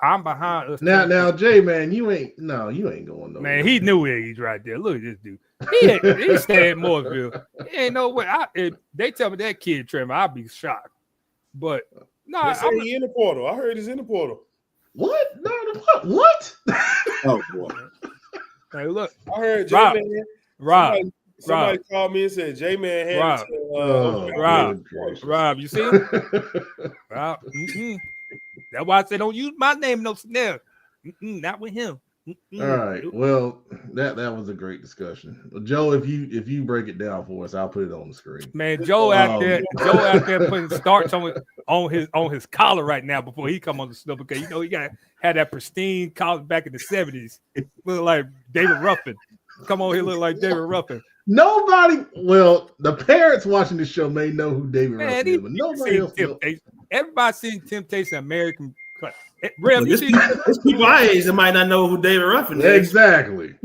Speaker 6: I'm behind us.
Speaker 2: Now, Jay, man, you ain't going nowhere.
Speaker 6: Man, he knew where he's right there. Look at this dude. He stayed in Mooresville. He ain't no way. If they tell me that kid Trevor, I'd be shocked. But no,
Speaker 3: he's in the portal. I heard he's in the portal.
Speaker 2: What? No, what?
Speaker 4: Oh boy.
Speaker 6: Hey, look.
Speaker 3: I heard
Speaker 6: Rob.
Speaker 3: Somebody called me and said J-Man had
Speaker 6: Rob, you see him? Rob, That's why I say don't use my name no snare. Not with him.
Speaker 2: All right. Well, that was a great discussion. Joe, if you break it down for us, I'll put it on the screen.
Speaker 6: Man, Joe out there putting starch on his collar right now before he come on the snow, because he got had that pristine collar back in the 70s. Look like David Ruffin. Come on here, look like David Ruffin.
Speaker 2: The parents watching the show may know who David Ruffin is, but nobody else knows.
Speaker 6: Everybody seen Temptation American Rev, you see,
Speaker 5: There's people our age that might not know who David Ruffin is.
Speaker 2: Exactly.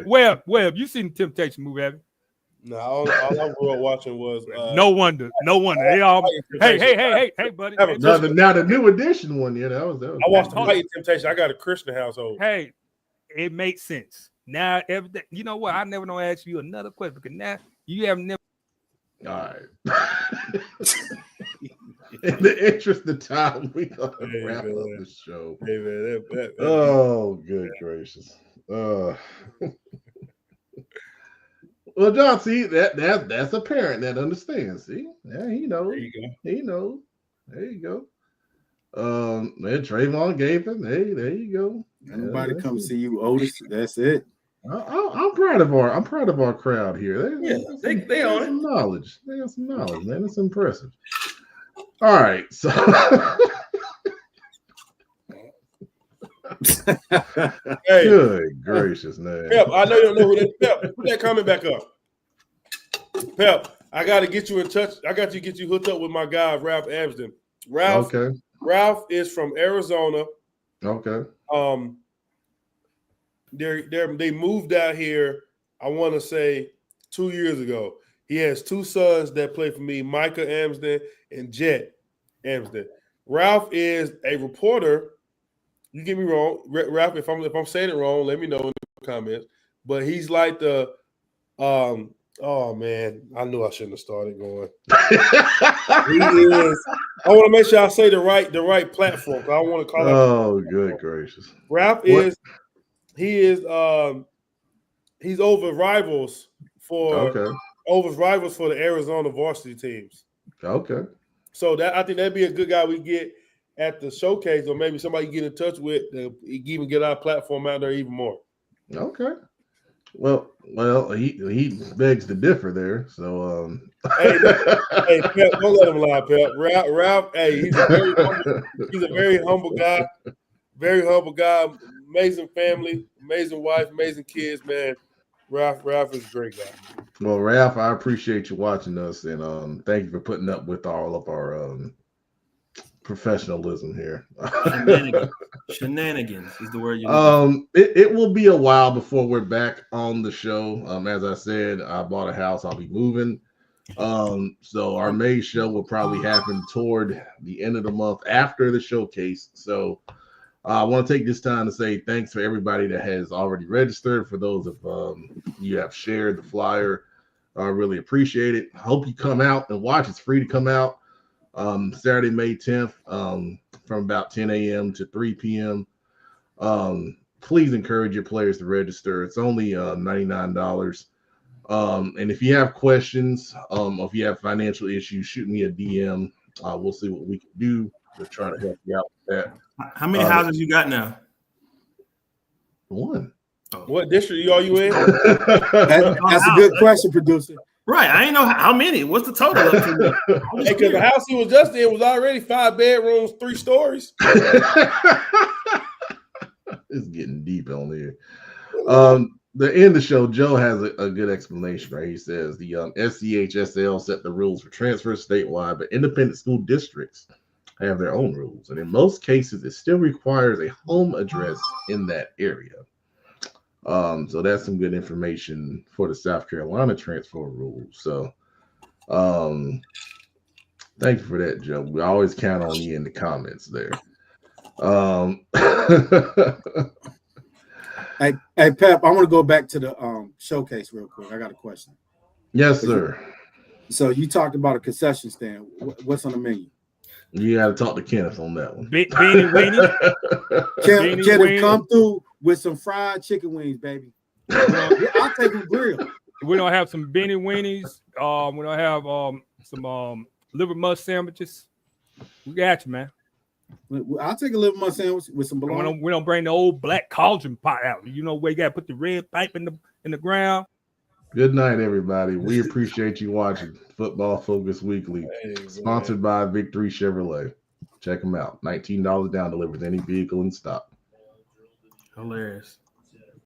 Speaker 6: Webb, you seen the Temptation movie, have you?
Speaker 3: No, all I grew up watching was
Speaker 6: No wonder. They all hey, buddy.
Speaker 3: Have a
Speaker 2: Now the new edition one, yeah, that was
Speaker 3: I watched the Fighting Temptation. I got a Christian household.
Speaker 6: Hey, it makes sense. Now everything, you know what? I never gonna ask you another question because now you have never.
Speaker 2: All right. In the interest of time, we gonna wrap up the show.
Speaker 3: Hey man,
Speaker 2: Oh, good gracious. Well, John, see that's a parent that understands. See, yeah, he knows.
Speaker 3: There you go.
Speaker 2: He knows. There you go. Man, Trayvon Gapin. Hey, there you go.
Speaker 4: Nobody come see you, Otis. That's it.
Speaker 2: I'm proud of our crowd here.
Speaker 5: They own it.
Speaker 2: Some knowledge. They have some knowledge, man. It's impressive. All right, so
Speaker 3: Hey,
Speaker 2: good gracious, man.
Speaker 3: Pep, I know you don't know who that Pep. Put that comment back up. Pep, I got to get you in touch. I got to get you hooked up with my guy, Ralph Amsden. Ralph is from Arizona.
Speaker 2: Okay.
Speaker 3: They moved out here, I want to say 2 years ago. He has two sons that play for me, Micah Amsden and Jet Amsden. Ralph is a reporter. You get me wrong, Ralph. If I'm saying it wrong, let me know in the comments. But he's like the oh man, I knew I shouldn't have started going. He is. I want to make sure I say the right platform. I don't want to call it.
Speaker 2: Oh, good gracious.
Speaker 3: Ralph is. He is. He's over rivals for the Arizona varsity teams.
Speaker 2: Okay.
Speaker 3: So I think that'd be a good guy we get at the showcase, or maybe somebody get in touch with to even get our platform out there even more.
Speaker 2: Okay. Well, he begs to differ there. So
Speaker 3: hey, Pep, don't let him lie, Pep. Ralph, hey, he's a very humble guy. Very humble guy, amazing family, amazing wife, amazing kids, man. Ralph is a great guy.
Speaker 2: Well, Ralph, I appreciate you watching us, and thank you for putting up with all of our professionalism here.
Speaker 5: Shenanigans is the word you
Speaker 2: it will be a while before we're back on the show. As I said, I bought a house, I'll be moving. So our May show will probably happen toward the end of the month after the showcase. So I want to take this time to say thanks for everybody that has already registered. For those of you have shared the flyer, I really appreciate it. I hope you come out and watch. It's free to come out. Saturday, May 10th, from about 10 a.m. to 3 p.m. Please encourage your players to register. It's only $99. And if you have questions, if you have financial issues, shoot me a DM. We'll see what we can do to try to help you out with that.
Speaker 5: How many houses you got now?
Speaker 2: One.
Speaker 3: What district are you in?
Speaker 4: That's a good question, producer.
Speaker 5: Right. I ain't know how many. What's the total?
Speaker 3: Because the house he was just in was already 5 bedrooms, 3 stories.
Speaker 2: It's getting deep on here. The end of the show, Joe has a good explanation, right? He says the SCHSL set the rules for transfers statewide, but independent school districts have their own rules. And in most cases, it still requires a home address in that area. So that's some good information for the South Carolina transfer rules. So thank you for that, Joe. We always count on you in the comments there.
Speaker 4: Hey, Pep, I want to go back to the showcase real quick. I got a question.
Speaker 2: Yes, sir.
Speaker 4: So you talked about a concession stand. What's on the menu?
Speaker 2: You got to talk to Kenneth on that one.
Speaker 6: Beanie weenie.
Speaker 4: Can it come through with some fried chicken wings, baby? I'll take them grilled.
Speaker 6: We don't have some beanie weenies. We don't have some liver mush sandwiches. We got you, man.
Speaker 4: I'll take a liver mush sandwich with some bologna.
Speaker 6: We don't bring the old black cauldron pot out. You know where you got to put the red pipe in the ground.
Speaker 2: Good night, everybody. We appreciate you watching Football Focus Weekly, sponsored by Victory Chevrolet. Check them out. $19 down delivers any vehicle in stock.
Speaker 5: Hilarious.